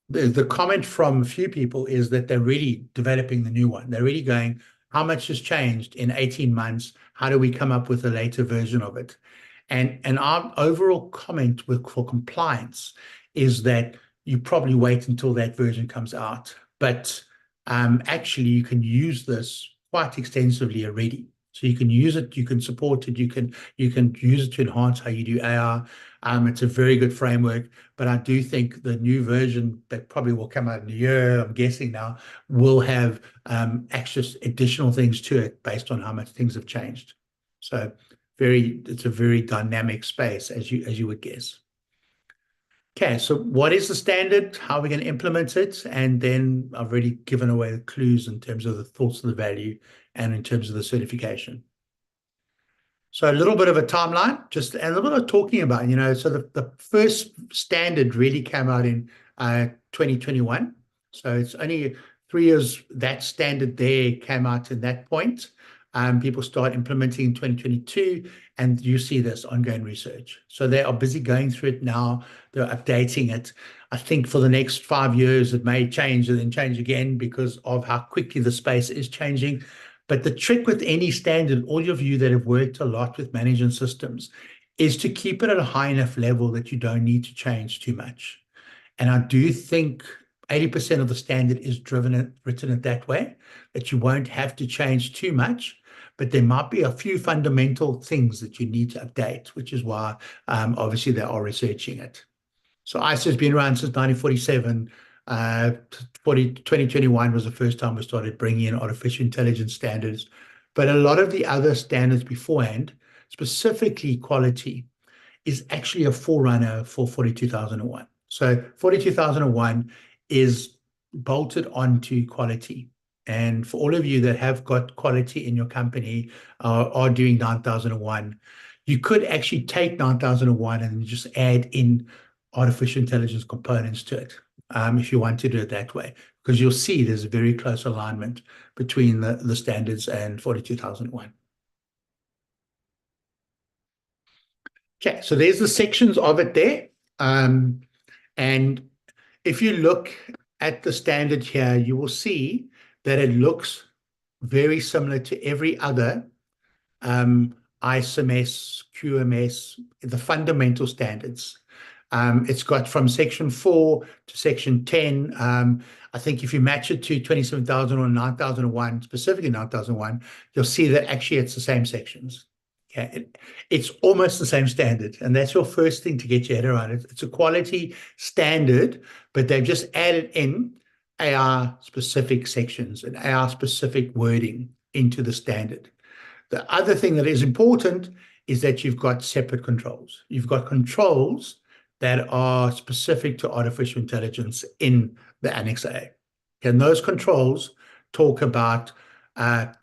the comment from a few people is that they're really developing the new one. They're really going, how much has changed in 18 months? How do we come up with a later version of it? And our overall comment for compliance is that you probably wait until that version comes out. But actually, you can use this quite extensively already. So you can use it, you can support it, you can use it to enhance how you do AI. It's a very good framework, but I do think the new version that probably will come out in a year, I'm guessing now, will have actually additional things to it based on how much things have changed. So it's a very dynamic space, as you would guess. Okay, so what is the standard? How are we going to implement it? And then I've already given away the clues in terms of the thoughts of the value and in terms of the certification. So a little bit of a timeline, and a little bit of talking about, so the first standard really came out in 2021. So it's only 3 years that standard there came out at that point. People start implementing in 2022, and you see this ongoing research. So they are busy going through it now. They're updating it. I think for the next 5 years, it may change and then change again because of how quickly the space is changing. But the trick with any standard, all of you that have worked a lot with management systems, is to keep it at a high enough level that you don't need to change too much. And I do think 80% of the standard is written it that way, that you won't have to change too much, but there might be a few fundamental things that you need to update, which is why obviously they are researching it. So ISO has been around since 1947. 2021 was the first time we started bringing in artificial intelligence standards. But a lot of the other standards beforehand, specifically quality, is actually a forerunner for 42001. So 42001 is bolted onto quality. And for all of you that have got quality in your company are doing 9001, you could actually take 9001 and just add in artificial intelligence components to it, if you want to do it that way, because you'll see there's a very close alignment between the standards and 42001. Okay, so there's the sections of it there. And if you look at the standard here, you will see that it looks very similar to every other ISMS, QMS, the fundamental standards. It's got from section 4 to section 10. I think if you match it to 27,000 or 9,001, specifically 9,001, you'll see that actually it's the same sections. Okay, it's almost the same standard, and that's your first thing to get your head around it. It's a quality standard, but they've just added in AR specific sections and AR specific wording into the standard. The other thing that is important is that you've got separate controls. You've got controls that are specific to artificial intelligence in the Annex A. And those controls talk about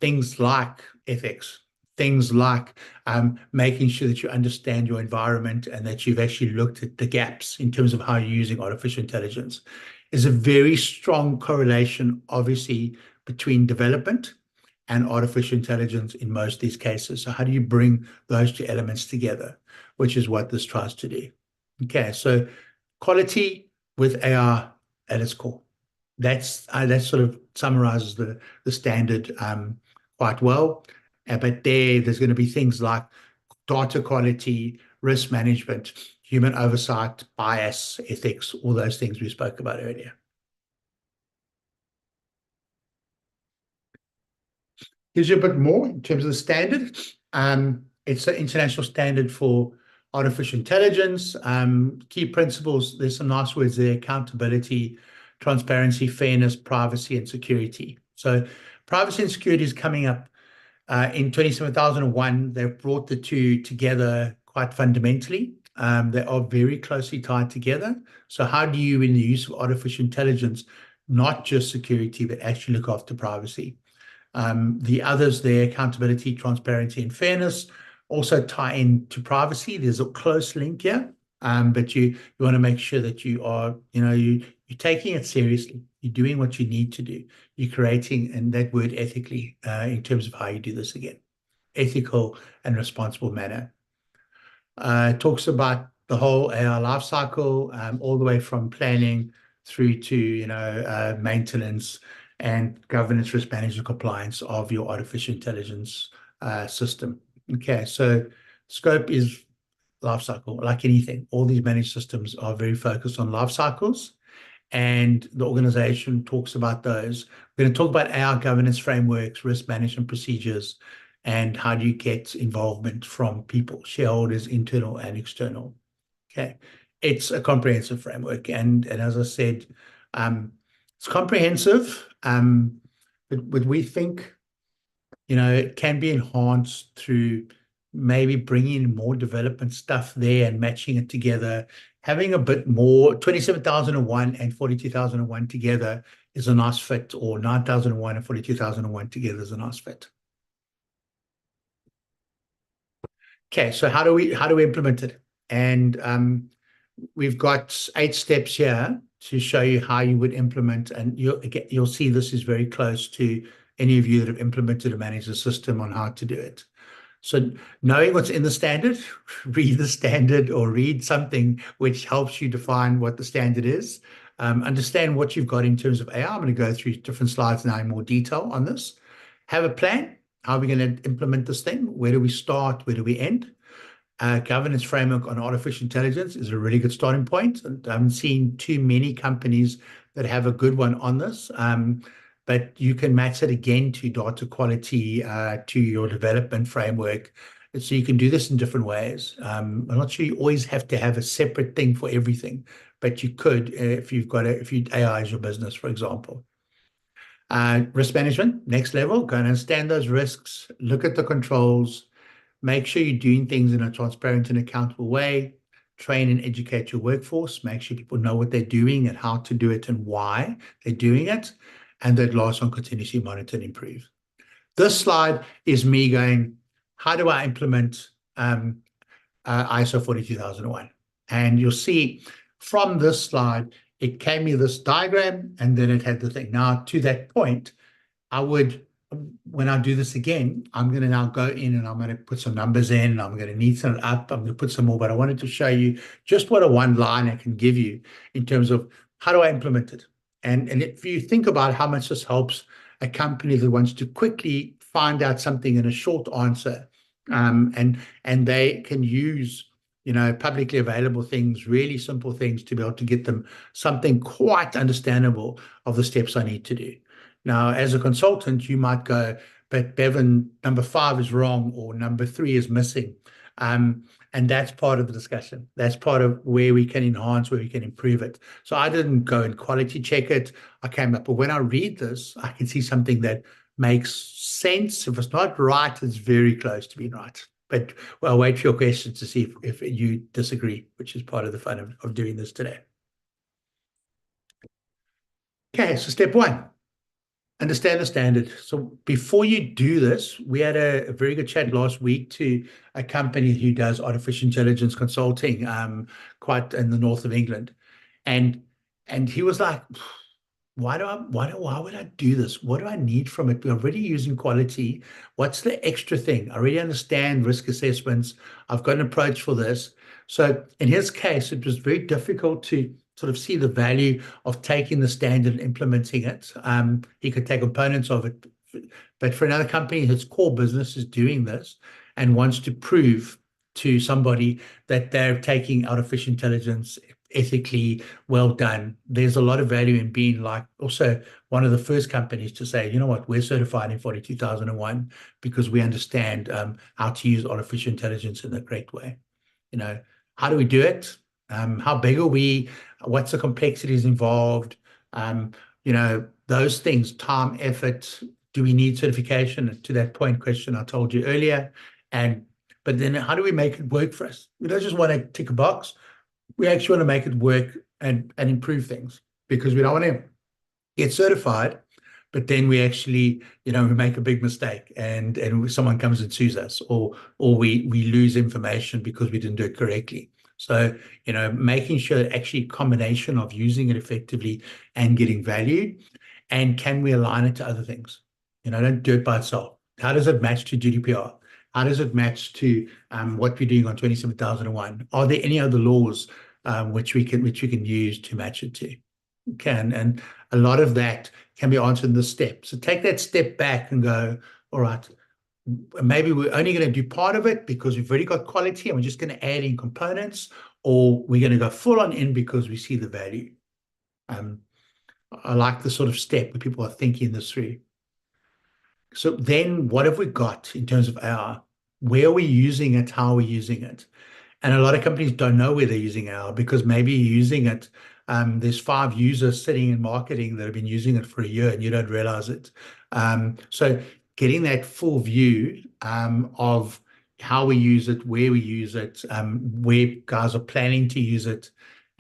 things like ethics, things like making sure that you understand your environment and that you've actually looked at the gaps in terms of how you're using artificial intelligence. There's a very strong correlation, obviously, between development and artificial intelligence in most of these cases. So how do you bring those two elements together, which is what this tries to do. Okay, so quality with AR at its core. That sort of summarizes the standard quite well. But there's going to be things like data quality, risk management, human oversight, bias, ethics, all those things we spoke about earlier. Gives you a bit more in terms of the standard. It's an international standard for artificial intelligence. Key principles, there's some nice words there: accountability, transparency, fairness, privacy, and security. So privacy and security is coming up in 27,001. They've brought the two together quite fundamentally. They are very closely tied together. So how do you, in the use of artificial intelligence, not just security, but actually look after privacy? The others there, accountability, transparency, and fairness, also tie into privacy. There's a close link here, but you want to make sure that you are, you're taking it seriously. You're doing what you need to do. You're creating, and that word ethically, in terms of how you do this again, ethical and responsible manner. It talks about the whole AR life cycle, all the way from planning through to, maintenance and governance, risk management, compliance of your artificial intelligence system. Okay, so scope is life cycle. Like anything, all these managed systems are very focused on life cycles, and the organization talks about those. We're going to talk about our governance frameworks, risk management procedures, and how do you get involvement from people, shareholders, internal and external. Okay, it's a comprehensive framework, and as I said, it's comprehensive, but we think, it can be enhanced through maybe bringing in more development stuff there and matching it together. Having a bit more, 27,001 and 42,001 together is a nice fit, or 9,001 and 42,001 together is a nice fit. Okay, so how do we implement it? And we've got 8 steps here to show you how you would implement, and you'll see this is very close to any of you that have implemented or managed a system on how to do it. So knowing what's in the standard, read the standard or read something which helps you define what the standard is. Understand what you've got in terms of AI. I'm going to go through different slides now in more detail on this. Have a plan. How are we going to implement this thing? Where do we start? Where do we end? Governance framework on artificial intelligence is a really good starting point. And I haven't seen too many companies that have a good one on this. But you can match it again to data quality, to your development framework. And so you can do this in different ways. I'm not sure you always have to have a separate thing for everything, but you could if AI is your business, for example. Risk management, next level, go and understand those risks, look at the controls, make sure you're doing things in a transparent and accountable way, train and educate your workforce, make sure people know what they're doing and how to do it and why they're doing it. And that last one, continuously monitor and improve. This slide is me going, how do I implement ISO 42001? And you'll see from this slide, it gave me this diagram, and then it had the thing. Now, to that point, when I do this again, I'm going to now go in and I'm going to put some numbers in. I'm going to neaten it up. I'm going to put some more, but I wanted to show you just what a one-liner can give you in terms of how do I implement it. And if you think about how much this helps a company that wants to quickly find out something in a short answer, And they can use, publicly available things, really simple things, to be able to get them something quite understandable of the steps I need to do. Now, as a consultant, you might go, but Bevan, number 5 is wrong, or number 3 is missing. And that's part of the discussion. That's part of where we can enhance, where we can improve it. So I didn't go and quality check it. I came up, but when I read this, I can see something that makes sense. If it's not right, it's very close to being right. But I'll wait for your questions to see if you disagree, which is part of the fun of doing this today. Okay, so step 1. Understand the standard. So before you do this, we had a very good chat last week to a company who does artificial intelligence consulting, quite in the north of England, and he was like, why would I do this? What do I need from it? We're already using quality. What's the extra thing? I already understand risk assessments. I've got an approach for this. So in his case, it was very difficult to sort of see the value of taking the standard and implementing it. He could take components of it, but for another company, his core business is doing this and wants to prove to somebody that they're taking artificial intelligence ethically well done. There's a lot of value in being like also one of the first companies to say, you know what, we're certified in 42001 because we understand how to use artificial intelligence in a great way. How do we do it? How big are we? What's the complexities involved? Those things, time, effort. Do we need certification? To that point question I told you earlier. But then how do we make it work for us? We don't just want to tick a box. We actually want to make it work and improve things, because we don't want to get certified, but then we actually, we make a big mistake and someone comes and sues us, or we lose information because we didn't do it correctly. So, making sure that actually a combination of using it effectively and getting value, and can we align it to other things? Don't do it by itself. How does it match to GDPR? How does it match to what we're doing on 27001? Are there any other laws which we can use to match it to? And a lot of that can be answered in this step. So take that step back and go, all right, maybe we're only going to do part of it because we've already got quality and we're just going to add in components, or we're going to go full on in because we see the value. I like the sort of step where people are thinking this through. So then what have we got in terms of AI? Where are we using it? How are we using it? And a lot of companies don't know where they're using AI, because maybe you're using it. There's 5 users sitting in marketing that have been using it for a year and you don't realize it. So getting that full view of how we use it, where we use it, where guys are planning to use it.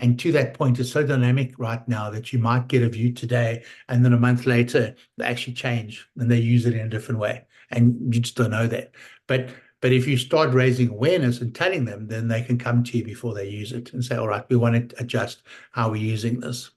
And to that point, it's so dynamic right now that you might get a view today and then a month later they actually change and they use it in a different way. And you just don't know that. But if you start raising awareness and telling them, then they can come to you before they use it and say, all right, we want to adjust how we're using this.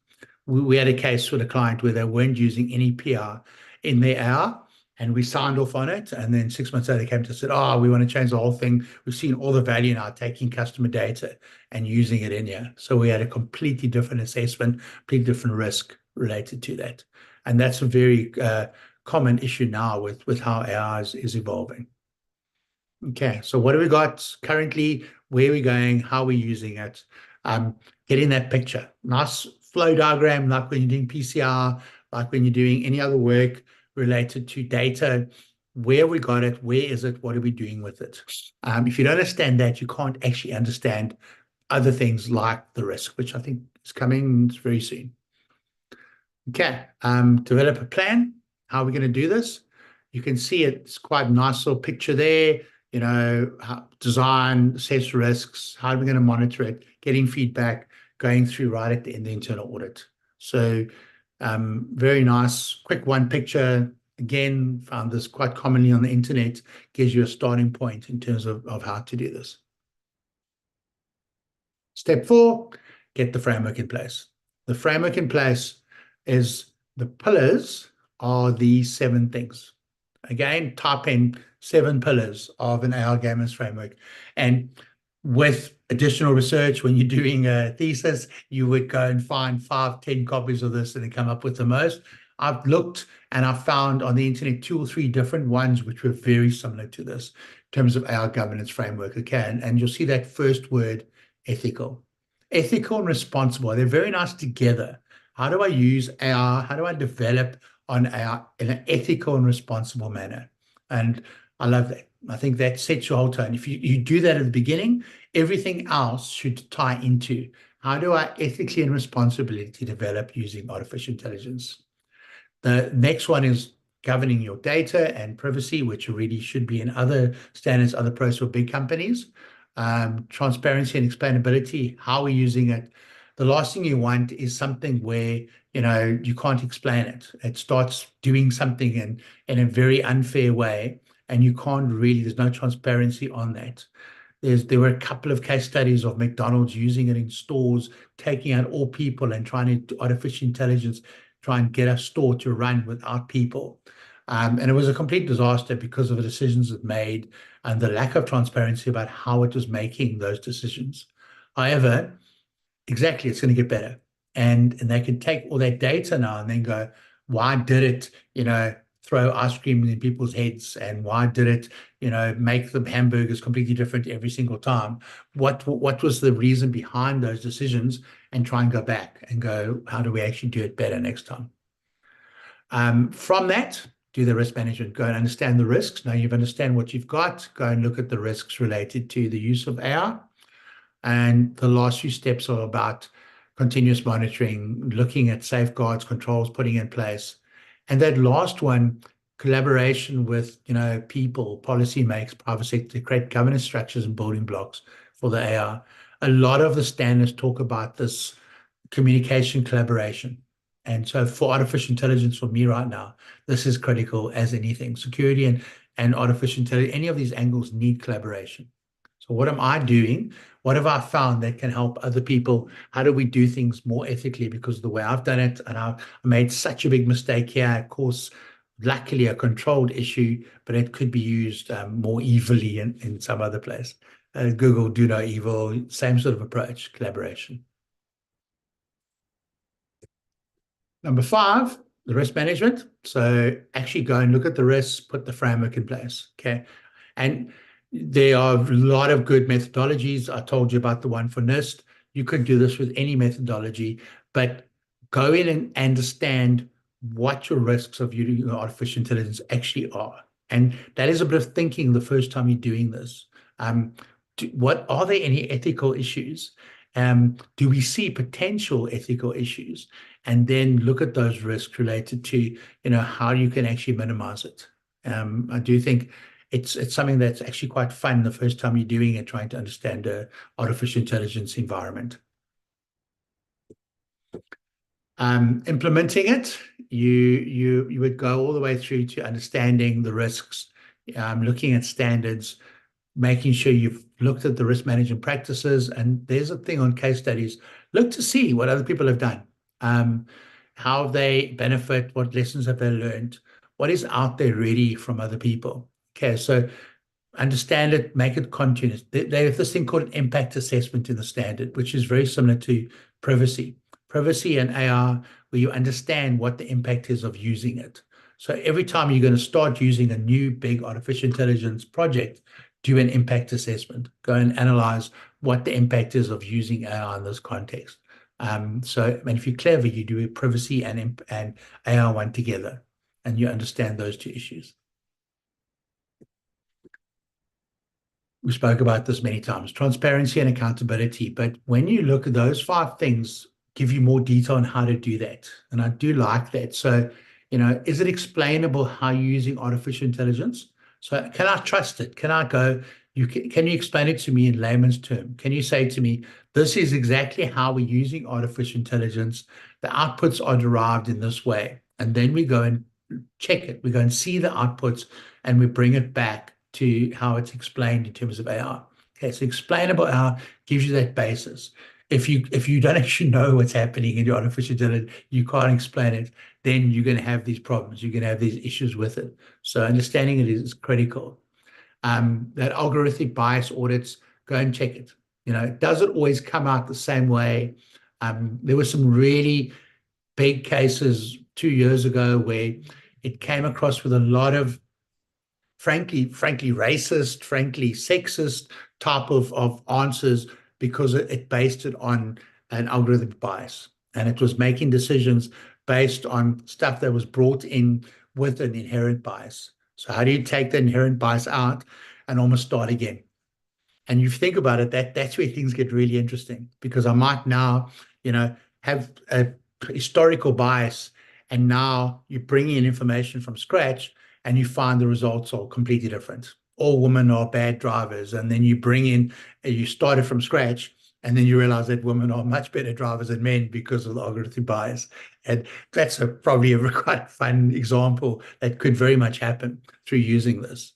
We had a case with a client where they weren't using any PR in their hour, and we signed off on it. And then 6 months later, they came to us and said, we want to change the whole thing. We've seen all the value now, taking customer data and using it in here. So we had a completely different assessment, completely different risk related to that. And that's a very common issue now with how AI is evolving. Okay, so what do we got currently? Where are we going? How are we using it? Getting that picture. Nice flow diagram, like when you're doing PCR, like when you're doing any other work related to data. Where we got it, where is it, what are we doing with it? If you don't understand that, you can't actually understand other things like the risk, which I think is coming very soon. Okay, develop a plan. How are we going to do this? You can see it's quite a nice little picture there. Design, assess risks, how are we going to monitor it, getting feedback, going through right at the end of the internal audit. So very nice, quick one picture. Again, found this quite commonly on the internet, gives you a starting point in terms of how to do this. Step 4, get the framework in place. The framework in place is the pillars are these 7 things. Again, type in 7 pillars of an AI governance framework. And with additional research, when you're doing a thesis, you would go and find 5, 10 copies of this and then come up with the most. I've looked and I found on the internet 2 or 3 different ones which were very similar to this in terms of our governance framework. Okay, and you'll see that first word, ethical. Ethical and responsible, they're very nice together. How do I use AI? How do I develop on AI in an ethical and responsible manner? And I love that. I think that sets your whole tone. If you do that at the beginning, everything else should tie into how do I ethically and responsibly develop using artificial intelligence. The next one is governing your data and privacy, which already should be in other standards, other pros for big companies. Transparency and explainability, how we're using it. The last thing you want is something where, you can't explain it. It starts doing something in a very unfair way, and you can't really, there's no transparency on that. There were a couple of case studies of McDonald's using it in stores, taking out all people and trying to do artificial intelligence, try and get a store to run without people. And it was a complete disaster because of the decisions it made and the lack of transparency about how it was making those decisions. However, exactly, it's going to get better. And they can take all that data now and then go, why did it, throw ice cream in people's heads? And why did it, make the hamburgers completely different every single time? What was the reason behind those decisions? And try and go back and go, how do we actually do it better next time? From that, do the risk management, go and understand the risks. Now you've understand what you've got, go and look at the risks related to the use of AI. And the last few steps are about continuous monitoring, looking at safeguards, controls, putting in place. And that last one, collaboration with, people, policymakers, private sector, to create governance structures and building blocks for the AI. A lot of the standards talk about this communication collaboration. And so for artificial intelligence, for me right now, this is critical as anything. Security and artificial intelligence, any of these angles need collaboration. So what am I doing? What have I found that can help other people? How do we do things more ethically? Because of the way I've done it, and I made such a big mistake here. Of course, luckily a controlled issue, but it could be used more evilly in some other place. Google, do no evil, same sort of approach, collaboration. Number 5, the risk management. So actually go and look at the risks, put the framework in place. Okay. And there are a lot of good methodologies. I told you about the one for NIST. You could do this with any methodology, but go in and understand what your risks of using artificial intelligence actually are. And that is a bit of thinking the first time you're doing this. What are there any ethical issues? Do we see potential ethical issues? And then look at those risks related to, how you can actually minimize it. I do think it's something that's actually quite fun the first time you're doing it, trying to understand the artificial intelligence environment. Implementing it, you would go all the way through to understanding the risks, looking at standards, making sure you've looked at the risk management practices. And there's a thing on case studies. Look to see what other people have done, how they benefit, what lessons have they learned, what is out there ready from other people. Okay, so understand it, make it continuous. They have this thing called an impact assessment in the standard, which is very similar to privacy. Privacy and AI, where you understand what the impact is of using it. So every time you're going to start using a new big artificial intelligence project, do an impact assessment. Go and analyze what the impact is of using AI in this context. So, if you're clever, you do privacy and AI one together, and you understand those two issues. We spoke about this many times, transparency and accountability. But when you look at those 5 things, give you more detail on how to do that. And I do like that. So, is it explainable how you're using artificial intelligence? So can I trust it? Can I go, can you explain it to me in layman's term? Can you say to me, this is exactly how we're using artificial intelligence. The outputs are derived in this way. And then we go and check it. We go and see the outputs and we bring it back to how it's explained in terms of AI. Okay, so explainable AI gives you that basis. If you don't actually know what's happening in your artificial intelligence, you can't explain it, then you're going to have these problems. You're going to have these issues with it. So understanding it is critical. That algorithmic bias audits, go and check it. It doesn't always come out the same way. There were some really big cases 2 years ago where it came across with a lot of frankly racist, frankly sexist type of answers because it based it on an algorithmic bias. And it was making decisions based on stuff that was brought in with an inherent bias. So how do you take the inherent bias out and almost start again? And you think about it, that's where things get really interesting, because I might now, have a historical bias, and now you bring in information from scratch and you find the results are completely different. All women are bad drivers, and then you started from scratch, and then you realize that women are much better drivers than men because of the algorithm bias. And that's probably a quite fun example that could very much happen through using this.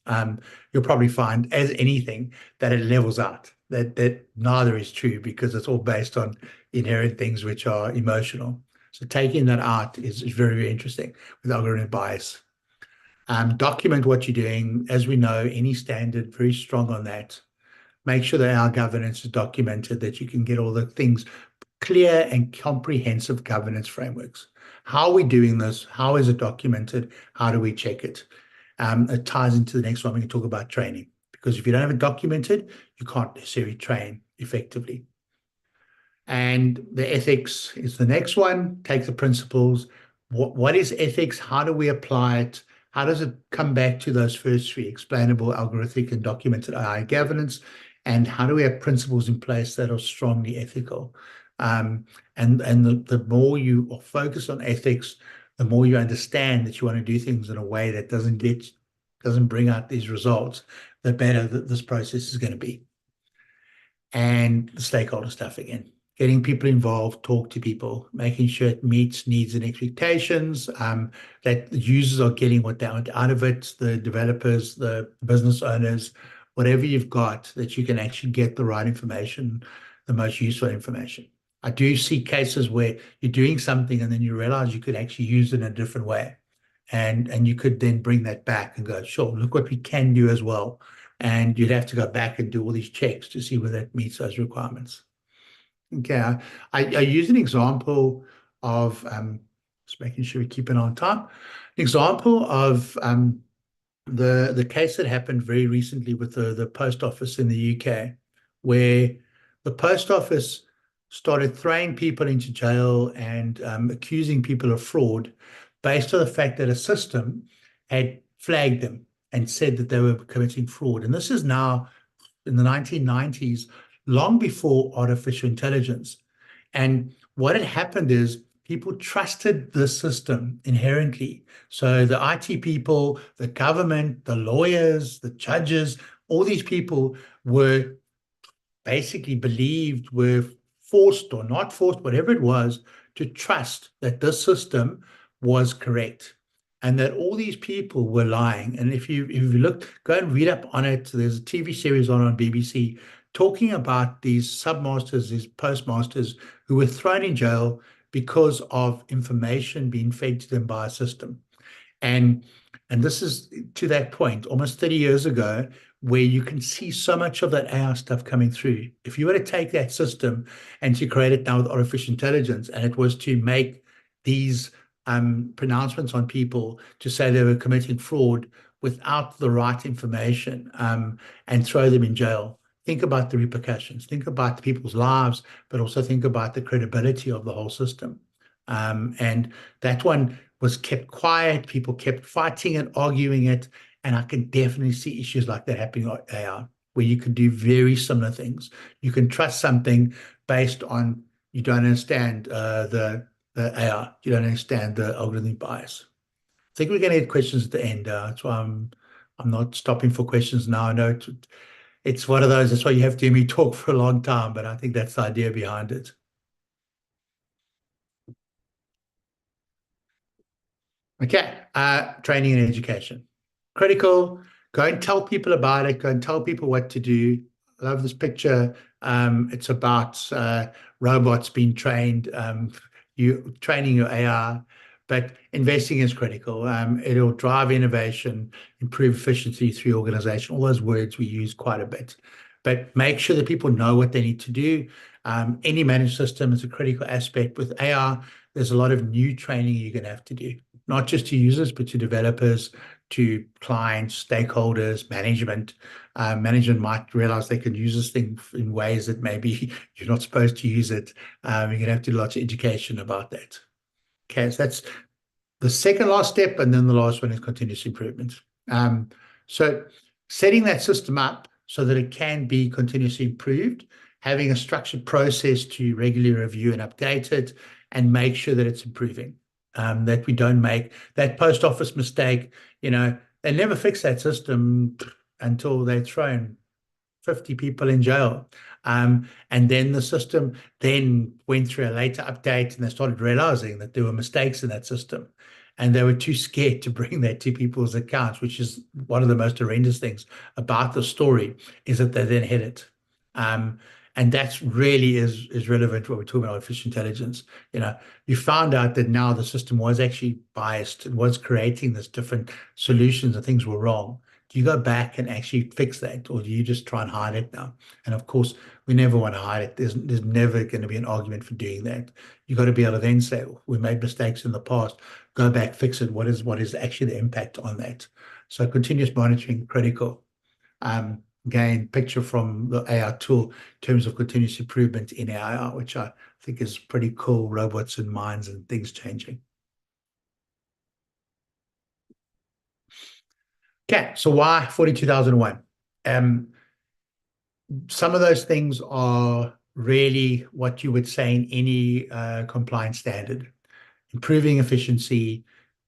You'll probably find, as anything, that it levels out, that neither is true because it's all based on inherent things which are emotional. So taking that out is very, very interesting with algorithm bias. Document what you're doing. As we know, any standard, very strong on that. Make sure that our governance is documented, that you can get all the things, clear and comprehensive governance frameworks. How are we doing this? How is it documented? How do we check it? It ties into the next one. We can talk about training, because if you don't have it documented, you can't necessarily train effectively. And the ethics is the next one. Take the principles. What is ethics? How do we apply it? How does it come back to those first three: explainable, algorithmic, and documented AI governance? And how do we have principles in place that are strongly ethical? And the more you are focused on ethics, the more you understand that you want to do things in a way that doesn't bring out these results, the better that this process is going to be. And the stakeholder stuff again. Getting people involved, talk to people, making sure it meets needs and expectations, that the users are getting what they want out of it, the developers, the business owners, whatever you've got, that you can actually get the right information, the most useful information. I do see cases where you're doing something and then you realize you could actually use it in a different way. And you could then bring that back and go, sure, look what we can do as well. And you'd have to go back and do all these checks to see whether it meets those requirements. Okay, I use an example of, just making sure we keep it on time. An example of the case that happened very recently with the post office in the UK, where the post office started throwing people into jail and accusing people of fraud based on the fact that a system had flagged them and said that they were committing fraud. And this is now in the 1990s, long before artificial intelligence. And what had happened is people trusted the system inherently. So the IT people, the government, the lawyers, the judges, all these people were basically were forced or not forced, whatever it was, to trust that this system was correct and that all these people were lying. And if you look, go and read up on it. There's a TV series on BBC talking about these submasters, these postmasters who were thrown in jail because of information being fed to them by a system. And this is to that point, almost 30 years ago, where you can see so much of that AI stuff coming through. If you were to take that system and to create it now with artificial intelligence, and it was to make these pronouncements on people to say they were committing fraud without the right information, and throw them in jail, think about the repercussions, think about the people's lives, but also think about the credibility of the whole system. And that one was kept quiet. People kept fighting and arguing it. And I can definitely see issues like that happening on AI, where you can do very similar things. You can trust something based on you don't understand the AI. You don't understand the algorithmic bias. I think we're going to get questions at the end. That's why I'm not stopping for questions now. I know it's one of those, that's why you have to hear me talk for a long time, but I think that's the idea behind it. Okay, training and education. Critical. Go and tell people about it. Go and tell people what to do. I love this picture. It's about robots being trained, you training your AI, but investing is critical. It'll drive innovation, improve efficiency through organization, all those words we use quite a bit. But make sure that people know what they need to do. Any managed system is a critical aspect with AI. there's a lot of new training you're going to have to do, not just to users, but to developers, to clients, stakeholders, management. Management might realize they can use this thing in ways that maybe you're not supposed to use it. You're going to have to do lots of education about that. Okay, so that's the second last step, and then the last one is continuous improvement. So setting that system up so that it can be continuously improved, having a structured process to regularly review and update it, and make sure that it's improving. That we don't make that post office mistake. They never fix that system until they're thrown 50 people in jail. And then the system then went through a later update, and they started realizing that there were mistakes in that system. And they were too scared to bring that to people's accounts, which is one of the most horrendous things about the story, is that they then hid it. And that's really is relevant to what we're talking about artificial intelligence. You found out that now the system was actually biased. It was creating this different solutions and things were wrong. Do you go back and actually fix that, or do you just try and hide it now? And of course, we never want to hide it. There's never going to be an argument for doing that. You've got to be able to then say, we made mistakes in the past, go back, fix it. What is actually the impact on that? So continuous monitoring, critical. Again, picture from the AI tool in terms of continuous improvement in AI, which I think is pretty cool, robots and minds and things changing. Okay, so why 42001? Some of those things are really what you would say in any compliance standard. Improving efficiency,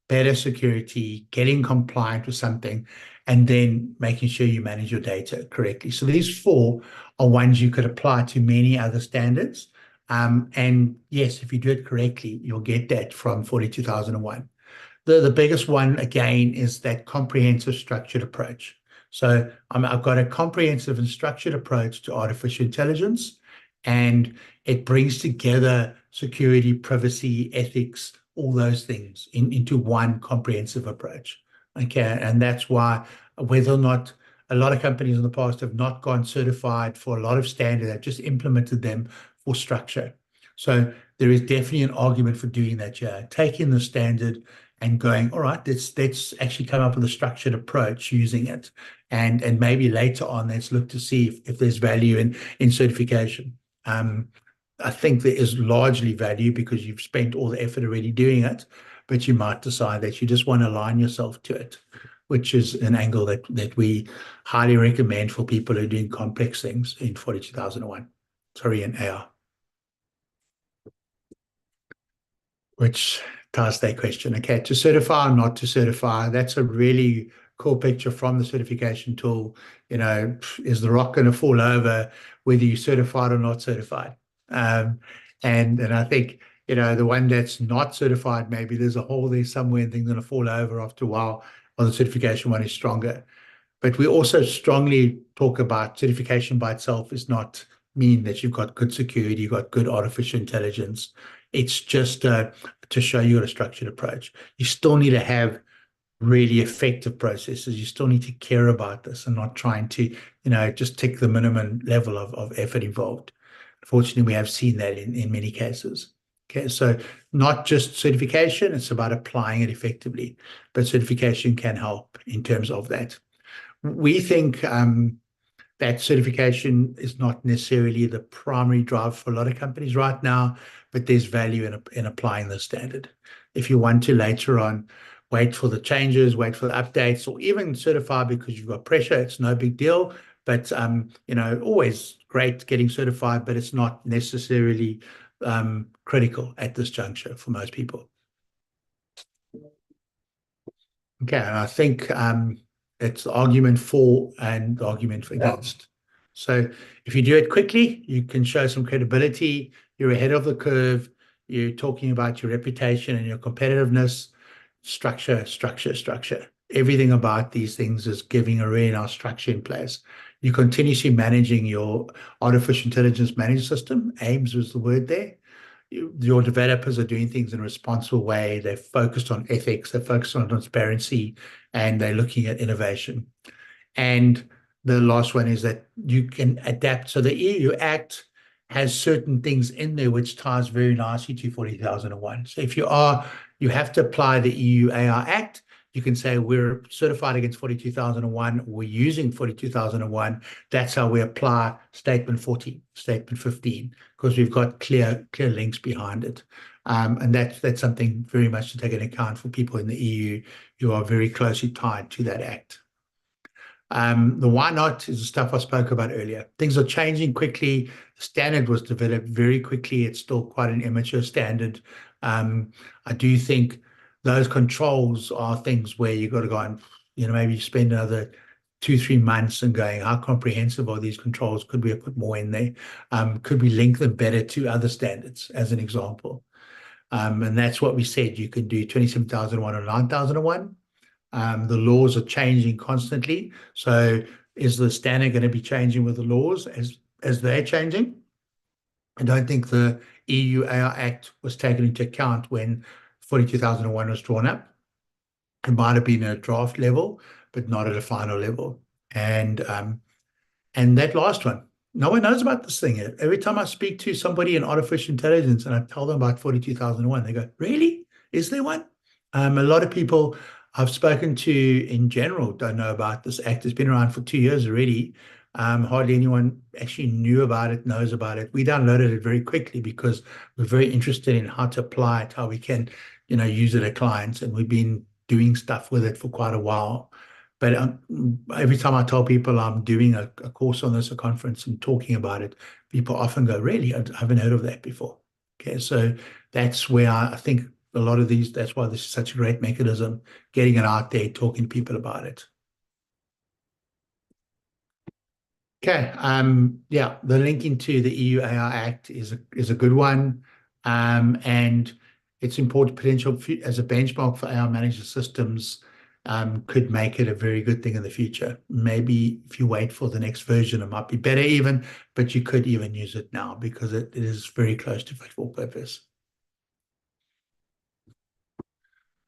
better security, getting compliant with something, and then making sure you manage your data correctly. So these four are ones you could apply to many other standards. And yes, if you do it correctly, you'll get that from 42001. The biggest one, again, is that comprehensive structured approach. So I've got a comprehensive and structured approach to artificial intelligence, and it brings together security, privacy, ethics, all those things into one comprehensive approach. Okay, and that's why whether or not a lot of companies in the past have not gone certified for a lot of standards, they've just implemented them for structure. So there is definitely an argument for doing that, yeah, taking the standard and going, all right, let's actually come up with a structured approach using it. And maybe later on, let's look to see if there's value in certification. I think there is largely value because you've spent all the effort already doing it, but you might decide that you just want to align yourself to it, which is an angle that we highly recommend for people who are doing complex things in 42001. Sorry, in AI. Which ties that question. Okay, to certify or not to certify, that's a really cool picture from the certification tool. Is the rock going to fall over whether you're certified or not certified? And I think, the one that's not certified, maybe there's a hole there somewhere and things are going to fall over after a while, while the certification one is stronger. But we also strongly talk about certification by itself is not mean that you've got good security, you've got good artificial intelligence. It's just to show you a structured approach. You still need to have really effective processes. You still need to care about this and not trying to, just tick the minimum level of effort involved. Unfortunately, we have seen that in many cases. Okay, so not just certification, it's about applying it effectively, but certification can help in terms of that. We think that certification is not necessarily the primary drive for a lot of companies right now, but there's value in applying the standard. If you want to later on wait for the changes, wait for the updates, or even certify because you've got pressure, it's no big deal. But always great getting certified, but it's not necessarily critical at this juncture for most people. Okay, and I think it's the argument for and the argument against. So if you do it quickly, you can show some credibility. You're ahead of the curve. You're talking about your reputation and your competitiveness. Structure. Everything about these things is giving a really nice structure in place. You're continuously managing your artificial intelligence management system. AIMS was the word there. Your developers are doing things in a responsible way. They're focused on ethics, they're focused on transparency, and they're looking at innovation. And the last one is that you can adapt so that you act has certain things in there which ties very nicely to 40,001. So if you have to apply the EU AI Act. You can say we're certified against 42,001, we're using 42,001. That's how we apply Statement 14, Statement 15, because we've got clear links behind it. And that's something very much to take into account for people in the EU who are very closely tied to that act. The why not is the stuff I spoke about earlier. Things are changing quickly. The standard was developed very quickly. It's still quite an immature standard. I do think those controls are things where you've got to go and, maybe spend another 2-3 months and going, how comprehensive are these controls? Could we put more in there? Could we link them better to other standards, as an example? And that's what we said. You can do 27,001 or 9,001. The laws are changing constantly. So is the standard going to be changing with the laws as they're changing? I don't think the EU AI Act was taken into account when 42,001 was drawn up. It might have been at a draft level, but not at a final level. And that last one, no one knows about this thing yet. Every time I speak to somebody in artificial intelligence and I tell them about 42,001, they go, really? Is there one? A lot of people I've spoken to in general don't know about this act. It's been around for 2 years already. Hardly anyone actually knew about it, knows about it. We downloaded it very quickly because we're very interested in how to apply it, how we can, use it at clients. And we've been doing stuff with it for quite a while. But every time I tell people I'm doing a course on this, a conference, and talking about it, people often go, really? I haven't heard of that before. Okay, so that's where I think a lot of these, that's why this is such a great mechanism, getting it out there, talking to people about it. Okay, yeah, the link into the EU AI Act is a good one. And it's important potential as a benchmark for AI managed systems. Could make it a very good thing in the future. Maybe if you wait for the next version, it might be better even, but you could even use it now because it is very close to fit for purpose.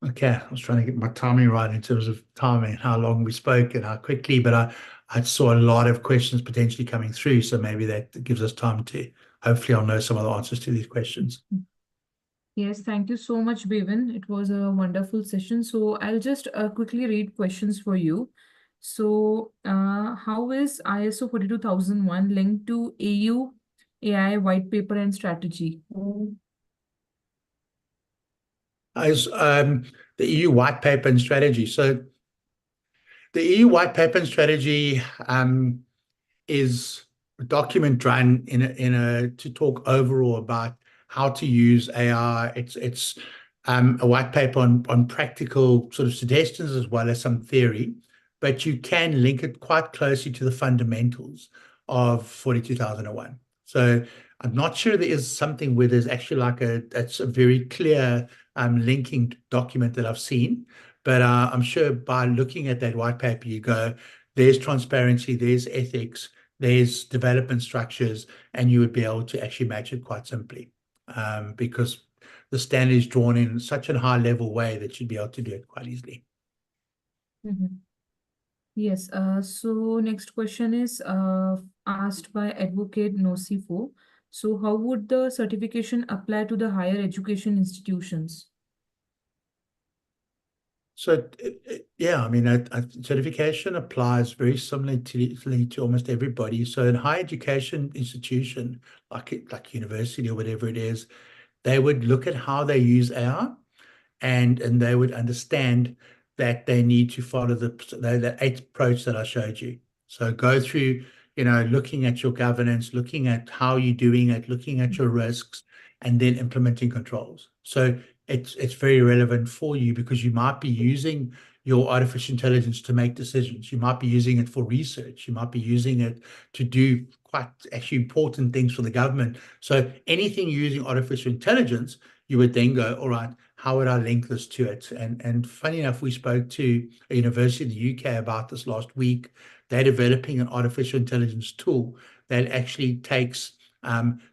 Okay, I was trying to get my timing right in terms of timing, how long we spoke and how quickly, but I saw a lot of questions potentially coming through, so maybe that gives us time to, hopefully I'll know some of the answers to these questions. Yes, thank you so much, Bevan. It was a wonderful session. So I'll just quickly read questions for you. So how is ISO 42001 linked to AU AI white paper and strategy? As the EU white paper and strategy. So the EU white paper and strategy is a document run to talk overall about how to use AI. It's a white paper on practical sort of suggestions as well as some theory, but you can link it quite closely to the fundamentals of 42,001. So I'm not sure there is something where there's actually that's a very clear linking document that I've seen, but I'm sure by looking at that white paper, you go, there's transparency, there's ethics, there's development structures, and you would be able to actually match it quite simply because the standard is drawn in such a high level way that you'd be able to do it quite easily. Mm-hmm. Yes, so next question is asked by Advocate Nosifo. So how would the certification apply to the higher education institutions? So, yeah, I mean, certification applies very similarly to almost everybody. So in higher education institution, like university or whatever it is, they would look at how they use AI and they would understand that they need to follow the 8 approach that I showed you. So go through, looking at your governance, looking at how you're doing it, looking at your risks, and then implementing controls. So it's very relevant for you because you might be using your artificial intelligence to make decisions. You might be using it for research. You might be using it to do quite actually important things for the government. So anything using artificial intelligence, you would then go, all right, how would I link this to it? And funny enough, we spoke to a university in the UK about this last week. They're developing an artificial intelligence tool that actually takes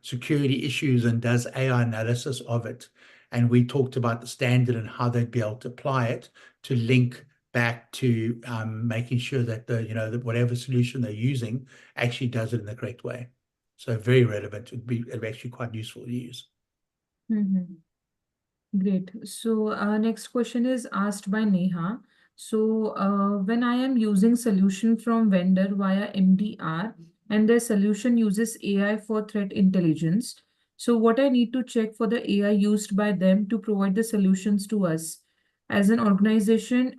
security issues and does AI analysis of it. And we talked about the standard and how they'd be able to apply it to link back to making sure that that whatever solution they're using actually does it in the correct way. So very relevant. It'd be actually quite useful to use. Great. So next question is asked by Neha. So when I am using solution from vendor via MDR and their solution uses AI for threat intelligence, so what I need to check for the AI used by them to provide the solutions to us as an organization,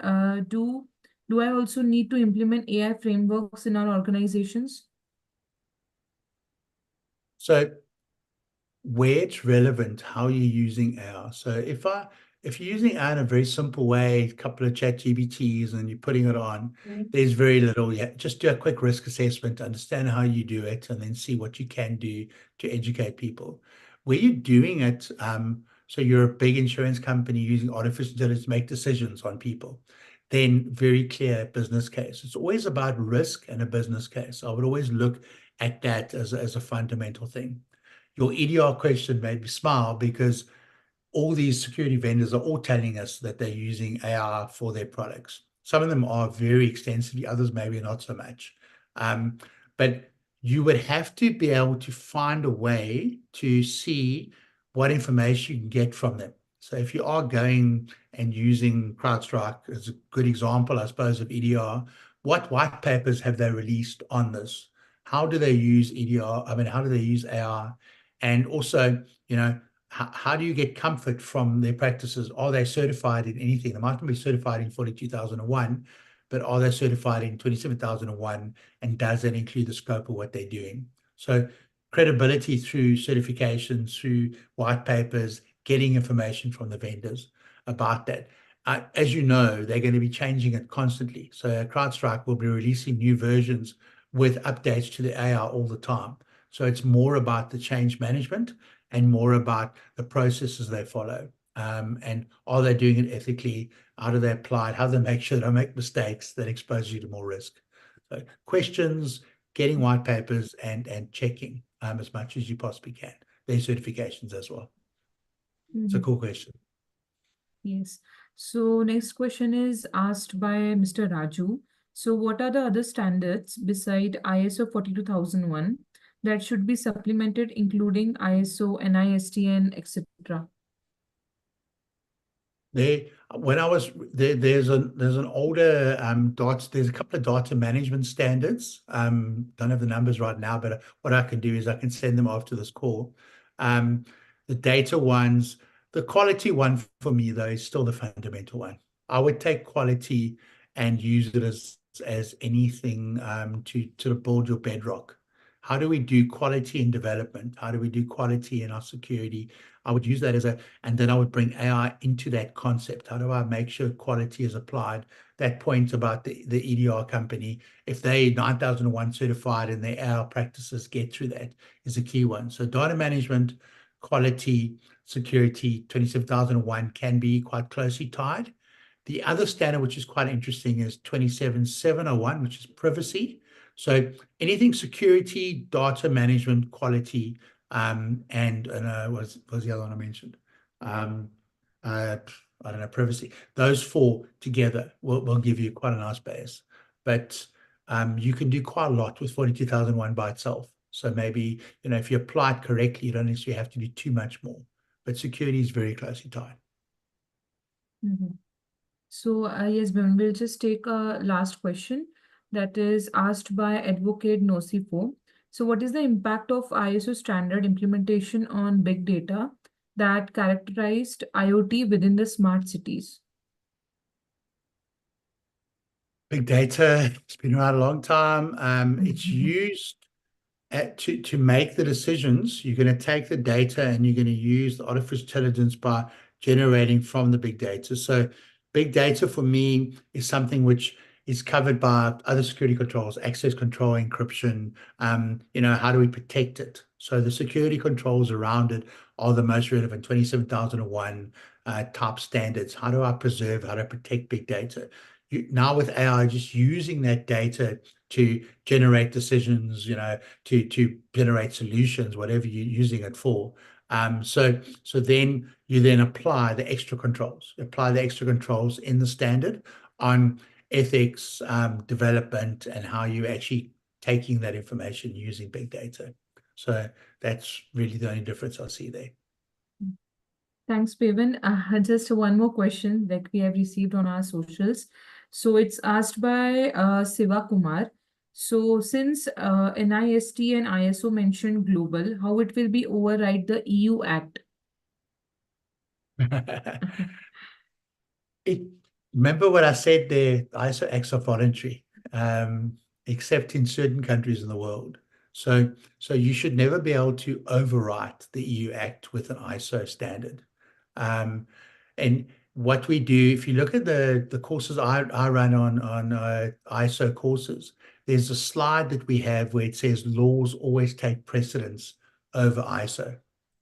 do I also need to implement AI frameworks in our organizations? So where it's relevant, how you're using AI. So if you're using AI in a very simple way, a couple of chat GBTs and you're putting it on, there's very little yet. Just do a quick risk assessment, understand how you do it, and then see what you can do to educate people. Where you're doing it, so you're a big insurance company using artificial intelligence to make decisions on people, then very clear business case. It's always about risk and a business case. I would always look at that as a fundamental thing. Your EDR question made me smile because all these security vendors are all telling us that they're using AI for their products. Some of them are very extensively, others maybe not so much. But you would have to be able to find a way to see what information you can get from them. So if you are going and using CrowdStrike as a good example, I suppose, of EDR, what white papers have they released on this? How do they use EDR? I mean, how do they use AI? And also, how do you get comfort from their practices? Are they certified in anything? They might not be certified in 42001, but are they certified in 27001? And does that include the scope of what they're doing? So credibility through certifications, through white papers, getting information from the vendors about that. As you know, they're going to be changing it constantly. So CrowdStrike will be releasing new versions with updates to the AI all the time. So it's more about the change management and more about the processes they follow. And are they doing it ethically? How do they apply it? How do they make sure they don't make mistakes that expose you to more risk? So questions, getting white papers, and checking as much as you possibly can. Their certifications as well. It's a cool question. Yes. So next question is asked by Mr. Raju. So what are the other standards beside ISO 42001 that should be supplemented, including ISO, NIST, etc.? When I was there, there's an older there's a couple of data management standards. Don't have the numbers right now, but what I can do is I can send them after this call. The data ones, the quality one for me though is still the fundamental one. I would take quality and use it as anything to build your bedrock. How do we do quality in development? How do we do quality in our security? I would use that and then I would bring AI into that concept. How do I make sure quality is applied? That point about the EDR company, if they 9001 certified and their AI practices get through that is a key one. So data management, quality, security, 27001 can be quite closely tied. The other standard, which is quite interesting, is 27701, which is privacy. So anything security, data management, quality, and what was the other one I mentioned? I don't know, privacy. Those four together will give you quite a nice base. But you can do quite a lot with 42001 by itself. So maybe, if you apply it correctly, you don't necessarily have to do too much more. But security is very closely tied. So yes, Ben, we'll just take a last question that is asked by Advocate Nosifo. So what is the impact of ISO standard implementation on big data that characterized IoT within the smart cities? Big data, it's been around a long time. It's used to make the decisions. You're going to take the data and you're going to use the artificial intelligence by generating from the big data. So big data for me is something which is covered by other security controls, access control, encryption. How do we protect it? So the security controls around it are the most relevant 27001 type standards. How do I preserve, how do I protect big data? Now with AI, just using that data to generate decisions, to generate solutions, whatever you're using it for. So then you then apply the extra controls. Apply the extra controls in the standard on ethics, development, and how you actually taking that information using big data. So that's really the only difference I see there. Thanks, Pavan. Just one more question that we have received on our socials. So it's asked by Siva Kumar. So since NIST and ISO mentioned global, how it will be override the EU Act? Remember what I said there, ISO acts are voluntary, except in certain countries in the world. So you should never be able to overwrite the EU Act with an ISO standard. And what we do, if you look at the courses I run on ISO courses, there's a slide that we have where it says laws always take precedence over ISO,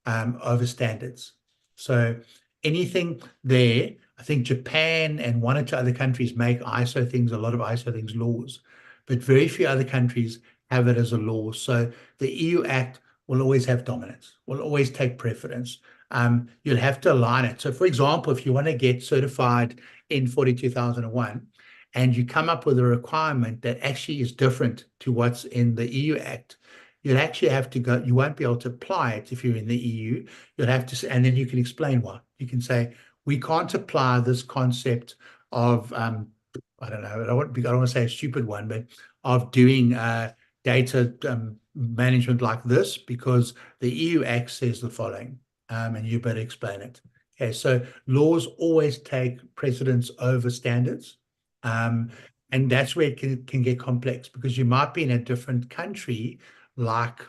over standards. So anything there, I think Japan and one or two other countries make ISO things, a lot of ISO things laws, but very few other countries have it as a law. So the EU Act will always have dominance, will always take preference. You'll have to align it. So for example, if you want to get certified in 42001 and you come up with a requirement that actually is different to what's in the EU Act, you'll actually have to go, you won't be able to apply it if you're in the EU. You'll have to, and then you can explain why. You can say, we can't apply this concept of, I don't know, I don't want to say a stupid one, but of doing data management like this because the EU Act says the following, and you better explain it. Okay, so laws always take precedence over standards. And that's where it can get complex because you might be in a different country, like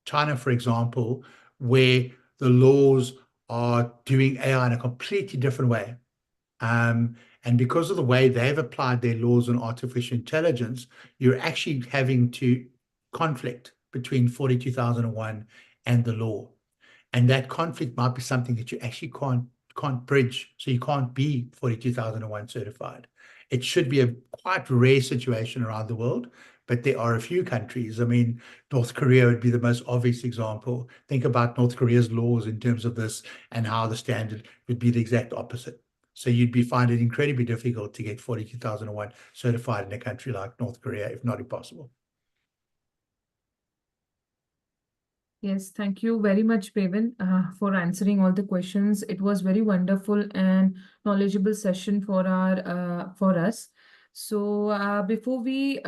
China, for example, where the laws are doing AI in a completely different way. And because of the way they've applied their laws on artificial intelligence, you're actually having to conflict between 42001 and the law. And that conflict might be something that you actually can't bridge. So you can't be 42001 certified. It should be a quite rare situation around the world, but there are a few countries. I mean, North Korea would be the most obvious example. Think about North Korea's laws in terms of this and how the standard would be the exact opposite. So you'd find it incredibly difficult to get 42001 certified in a country like North Korea, if not impossible. Yes, thank you very much, Pavan, for answering all the questions. It was very wonderful and knowledgeable session for us. So before we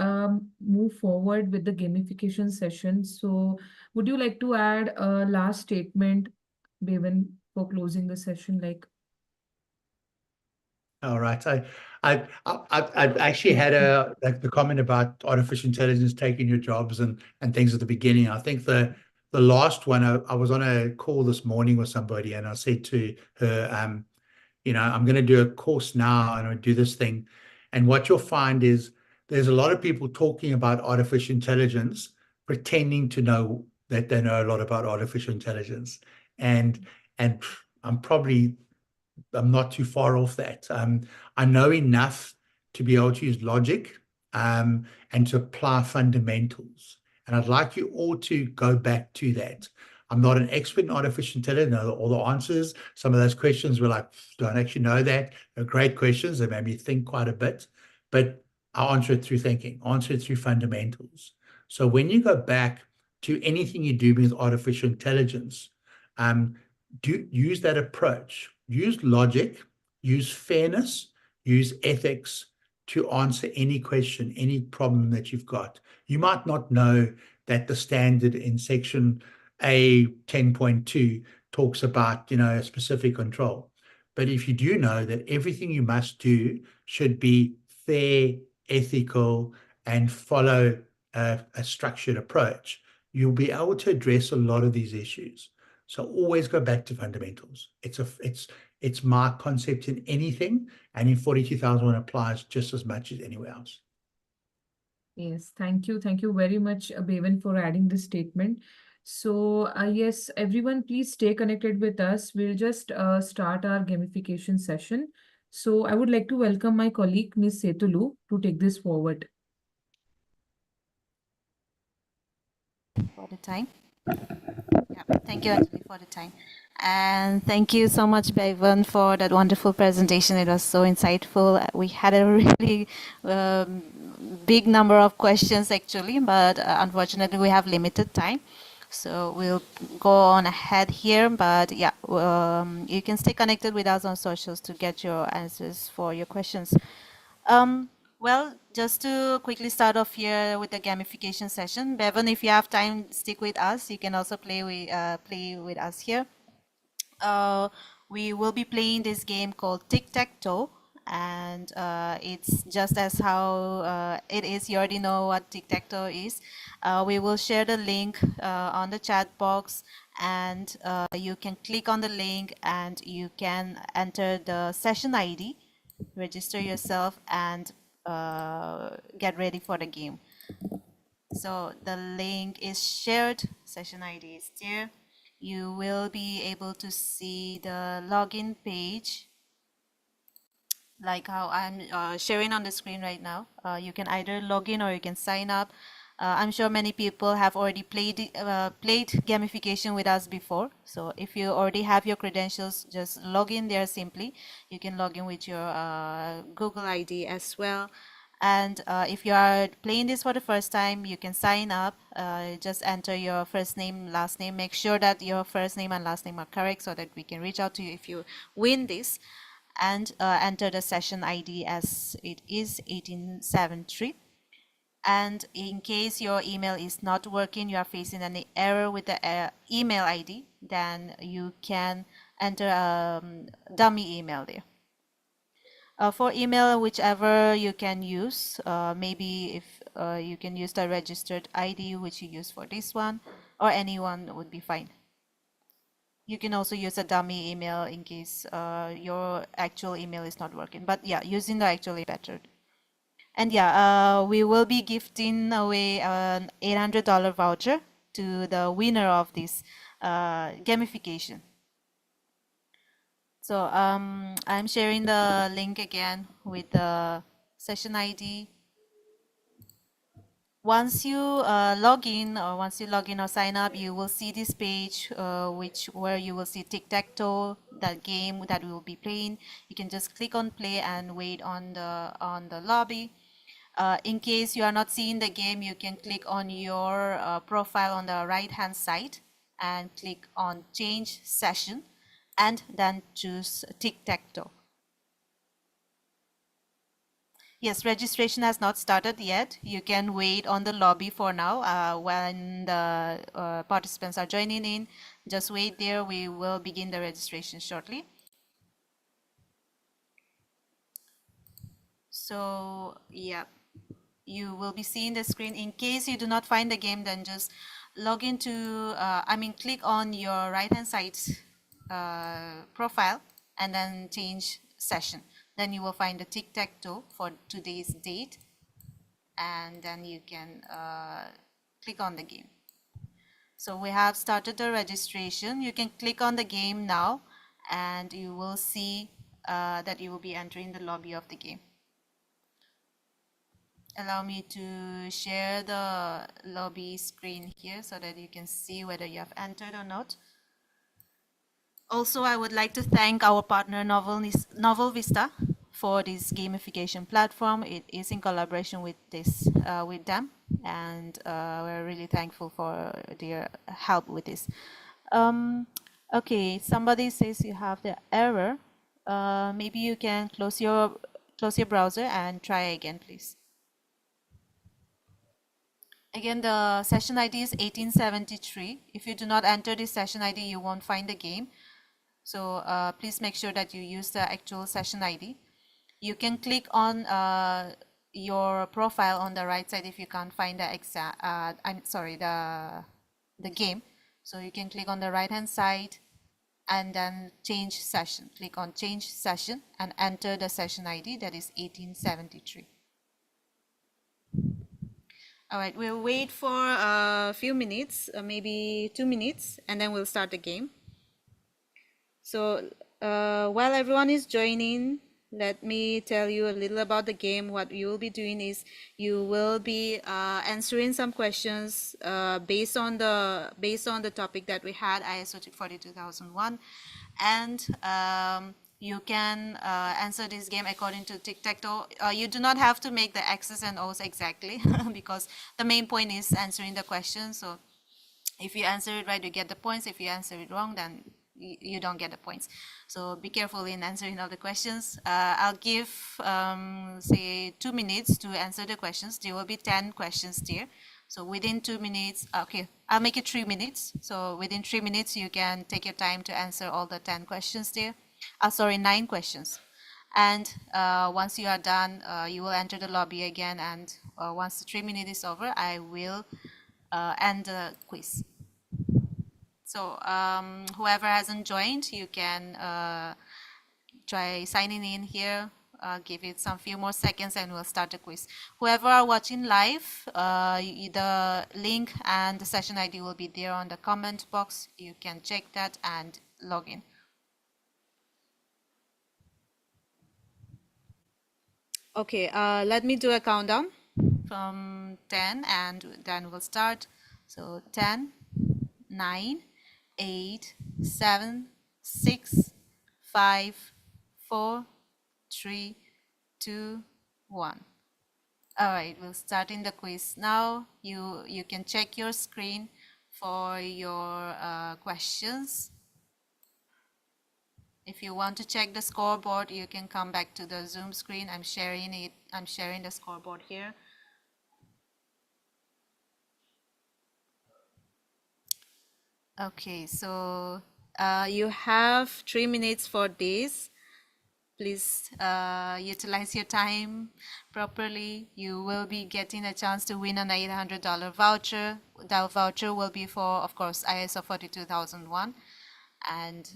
move forward with the gamification session, so would you like to add a last statement, Pavan, for closing the session? All right. I actually had the comment about artificial intelligence taking your jobs and things at the beginning. I think the last one, I was on a call this morning with somebody and I said to her, I'm going to do a course now and I'll do this thing. And what you'll find is there's a lot of people talking about artificial intelligence, pretending to know that they know a lot about artificial intelligence. And I'm not too far off that. I know enough to be able to use logic and to apply fundamentals. And I'd like you all to go back to that. I'm not an expert in artificial intelligence, know all the answers. Some of those questions were like, don't actually know that. They're great questions. They made me think quite a bit. But I answer it through thinking, answer it through fundamentals. So when you go back to anything you do with artificial intelligence, use that approach. Use logic, use fairness, use ethics to answer any question, any problem that you've got. You might not know that the standard in section A 10.2 talks about, a specific control. But if you do know that everything you must do should be fair, ethical, and follow a structured approach, you'll be able to address a lot of these issues. So always go back to fundamentals. It's my concept in anything, and in 42001 applies just as much as anywhere else. Yes, thank you. Thank you very much, Pavan, for adding this statement. So yes, everyone, please stay connected with us. We'll just start our gamification session. So I would like to welcome my colleague, Ms. Setulu, to take this forward. For the time. Yeah, thank you, Anjali, for the time. And thank you so much, Pavan, for that wonderful presentation. It was so insightful. We had a really big number of questions, actually, but unfortunately, we have limited time. So we'll go on ahead here, but yeah, you can stay connected with us on socials to get your answers for your questions. Well, just to quickly start off here with the gamification session, Bevan, if you have time, stick with us. You can also play with us here. We will be playing this game called Tic-Tac-Toe, and it's just as how it is. You already know what Tic-Tac-Toe is. We will share the link on the chat box, and you can click on the link and you can enter the session ID, register yourself, and get ready for the game. So the link is shared, session ID is there. You will be able to see the login page like how I'm sharing on the screen right now. You can either log in or you can sign up. I'm sure many people have already played gamification with us before. So if you already have your credentials, just log in there simply. You can log in with your Google ID as well. And if you are playing this for the first time, you can sign up. Just enter your first name, last name. Make sure that your first name and last name are correct so that we can reach out to you if you win this. And enter the session ID as it is 1873. And in case your email is not working, you are facing any error with the email ID, then you can enter a dummy email there. For email, whichever you can use, maybe if you can use the registered ID which you use for this one, or anyone would be fine. You can also use a dummy email in case your actual email is not working. But yeah, using the actual is better. And yeah, we will be gifting away an $800 voucher to the winner of this gamification. So I'm sharing the link again with the session ID. Once you log in or sign up, you will see this page where you will see Tic-Tac-Toe, that game that we will be playing. You can just click on play and wait on the lobby. In case you are not seeing the game, you can click on your profile on the right hand side and click on change session and then choose Tic-Tac-Toe. Yes, registration has not started yet. You can wait on the lobby for now. When the participants are joining in, just wait there. We will begin the registration shortly. So yeah, you will be seeing the screen. In case you do not find the game, then just log into, click on your right-hand side profile and then change session. Then you will find the Tic-Tac-Toe for today's date, and then you can click on the game. So we have started the registration. You can click on the game now, and you will see that you will be entering the lobby of the game. Allow me to share the lobby screen here so that you can see whether you have entered or not. Also, I would like to thank our partner Novel Vista for this gamification platform. It is in collaboration with them, and we're really thankful for their help with this. Okay, somebody says you have the error. Maybe you can close your browser and try again, please. Again, the session ID is 1873. If you do not enter this session ID, you won't find the game. So please make sure that you use the actual session ID. You can click on your profile on the right side if you can't find the the game. So you can click on the right hand side and then change session. Click on change session and enter the session ID, that is 1873. All right, we'll wait for a few minutes, maybe 2 minutes, and then we'll start the game. So while everyone is joining, let me tell you a little about the game. What you will be doing is you will be answering some questions based on the topic that we had, ISO 42001, and you can answer this game according to Tic-Tac-Toe. You do not have to make the X's and O's exactly because the main point is answering the question. So If you answer it right, you get the points. If you answer it wrong, then you don't get the points. So be careful in answering all the questions. I'll give, say, 2 minutes to answer the questions. There will be 10 questions there. So within 2 minutes, okay, I'll make it 3 minutes. So within 3 minutes, you can take your time to answer all the 10 questions there. Sorry, 9 questions. And once you are done, you will enter the lobby again. And once the 3 minutes is over, I will end the quiz. So whoever hasn't joined, you can try signing in here. Give it some few more seconds and we'll start the quiz. Whoever are watching live, the link and the session ID will be there on the comment box. You can check that and log in. Okay, let me do a countdown from 10 and then we'll start. So 10, 9, 8, 7, 6, 5, 4, 3, 2, 1. All right, we'll start in the quiz now. You can check your screen for your questions. If you want to check the scoreboard, you can come back to the Zoom screen. I'm sharing it. I'm sharing the scoreboard here. Okay, so you have 3 minutes for this. Please utilize your time properly. You will be getting a chance to win an $800 voucher. That voucher will be for, of course, ISO 42001. And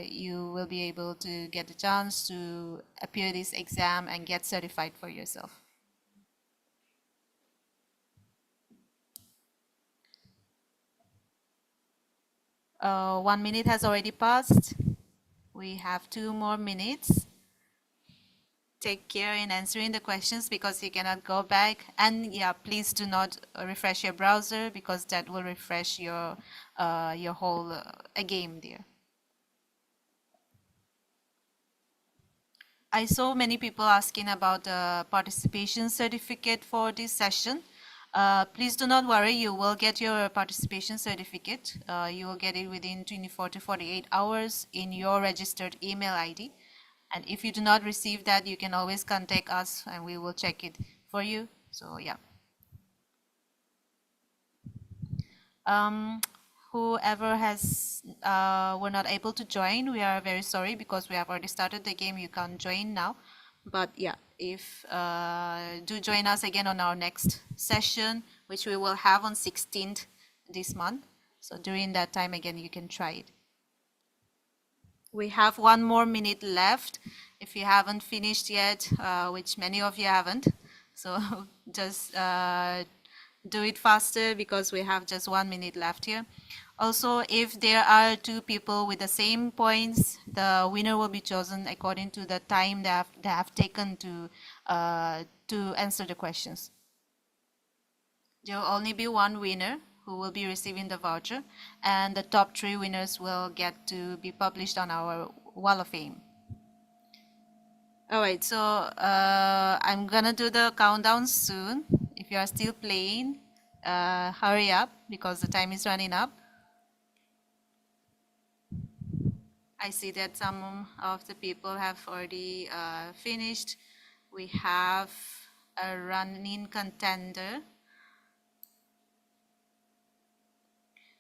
you will be able to get the chance to appear this exam and get certified for yourself. One minute has already passed. We have 2 more minutes. Take care in answering the questions because you cannot go back. And yeah, please do not refresh your browser because that will refresh your whole game there. I saw many people asking about the participation certificate for this session. Please do not worry, you will get your participation certificate. You will get it within 24 to 48 hours in your registered email ID. And if you do not receive that, you can always contact us and we will check it for you. So yeah. Whoever has were not able to join, we are very sorry because we have already started the game. You can't join now. But yeah, if do join us again on our next session, which we will have on 16th this month. So during that time again, you can try it. We have 1 more minute left. If you haven't finished yet, which many of you haven't, so just do it faster because we have just 1 minute left here. Also, if there are 2 people with the same points, the winner will be chosen according to the time they have taken to answer the questions. There will only be 1 winner who will be receiving the voucher, and the top 3 winners will get to be published on our Wall of Fame. All right, so I'm gonna do the countdown soon. If you are still playing, hurry up because the time is running up. I see that some of the people have already finished. We have a running contender.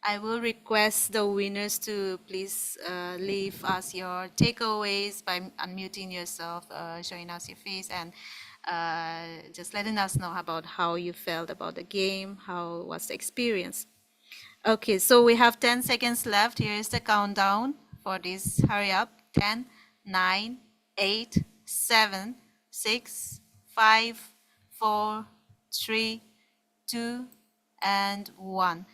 I will request the winners to please leave us your takeaways by unmuting yourself, showing us your face, and just letting us know about how you felt about the game, how was the experience. Okay, so we have 10 seconds left. Here is the countdown for this. Hurry up. 10, 9, 8, 7, 6, 5, 4, 3, 2, and 1.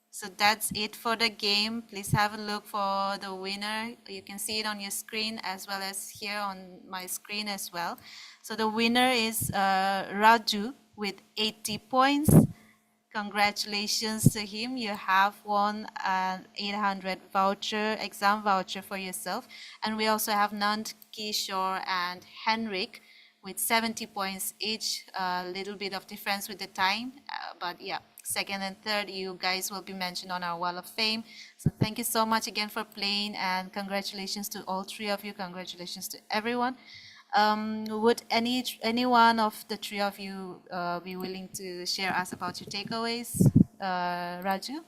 So that's it for the game. Please have a look for the winner. You can see it on your screen as well as here on my screen as well. So the winner is Raju with 80 points. Congratulations to him. You have won an 800 voucher, exam voucher for yourself. And we also have Nand, Kishore, and Henrik with 70 points each. A little bit of difference with the time, but yeah. second, and third, you guys will be mentioned on our Wall of Fame. So thank you so much again for playing, and congratulations to all three of you. Congratulations to everyone. Would any one of the three of you be willing to share us about your takeaways? Raju?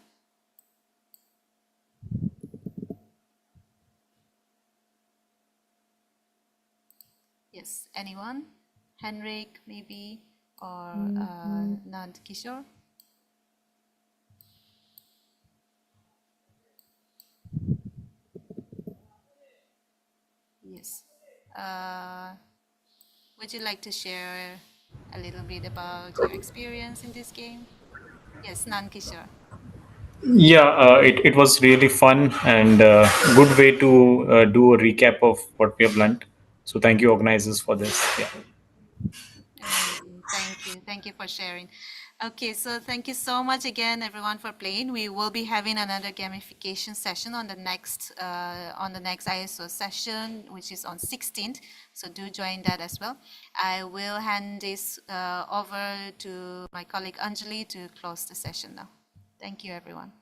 Yes, anyone? Henrik, maybe, or Nand Kishore? Yes. Would you like to share a little bit about your experience in this game? Yes, Nand Kishore. Yeah, it was really fun and good way to do a recap of what we have learned. So thank you, organizers, for this. Yeah. Amazing. Thank you. Thank you for sharing. Okay, so thank you so much again, everyone, for playing. We will be having another gamification session on the next ISO session, which is on 16th. So do join that as well. I will hand this over to my colleague Anjali to close the session now. Thank you, everyone.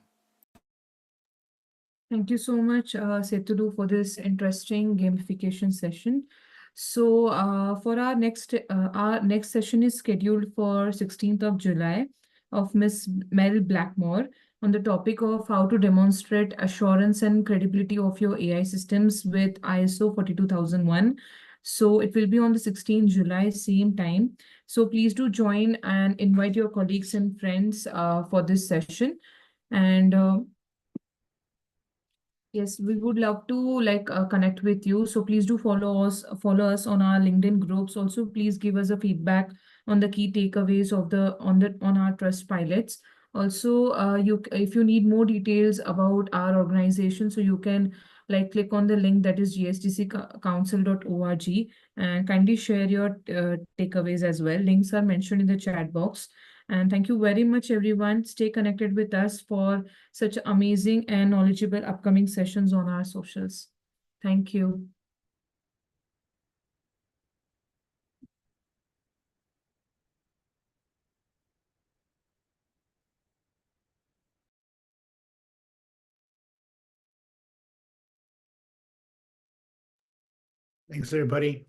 Thank you so much, Setulu, for this interesting gamification session. So, for our next session is scheduled for 16th of July of Miss Mel Blackmore on the topic of how to demonstrate assurance and credibility of your AI systems with ISO 42001. So it will be on the 16th July, same time. So please do join and invite your colleagues and friends for this session. And yes, we would love to connect with you. So please do follow us on our LinkedIn groups. Also, please give us a feedback on the key takeaways of on our trust pilots. Also, if you need more details about our organization, so you can click on the link that is gsdccouncil.org and kindly share your takeaways as well. Links are mentioned in the chat box. And thank you very much, everyone. Stay connected with us for such amazing and knowledgeable upcoming sessions on our socials. Thank you. Thanks, everybody.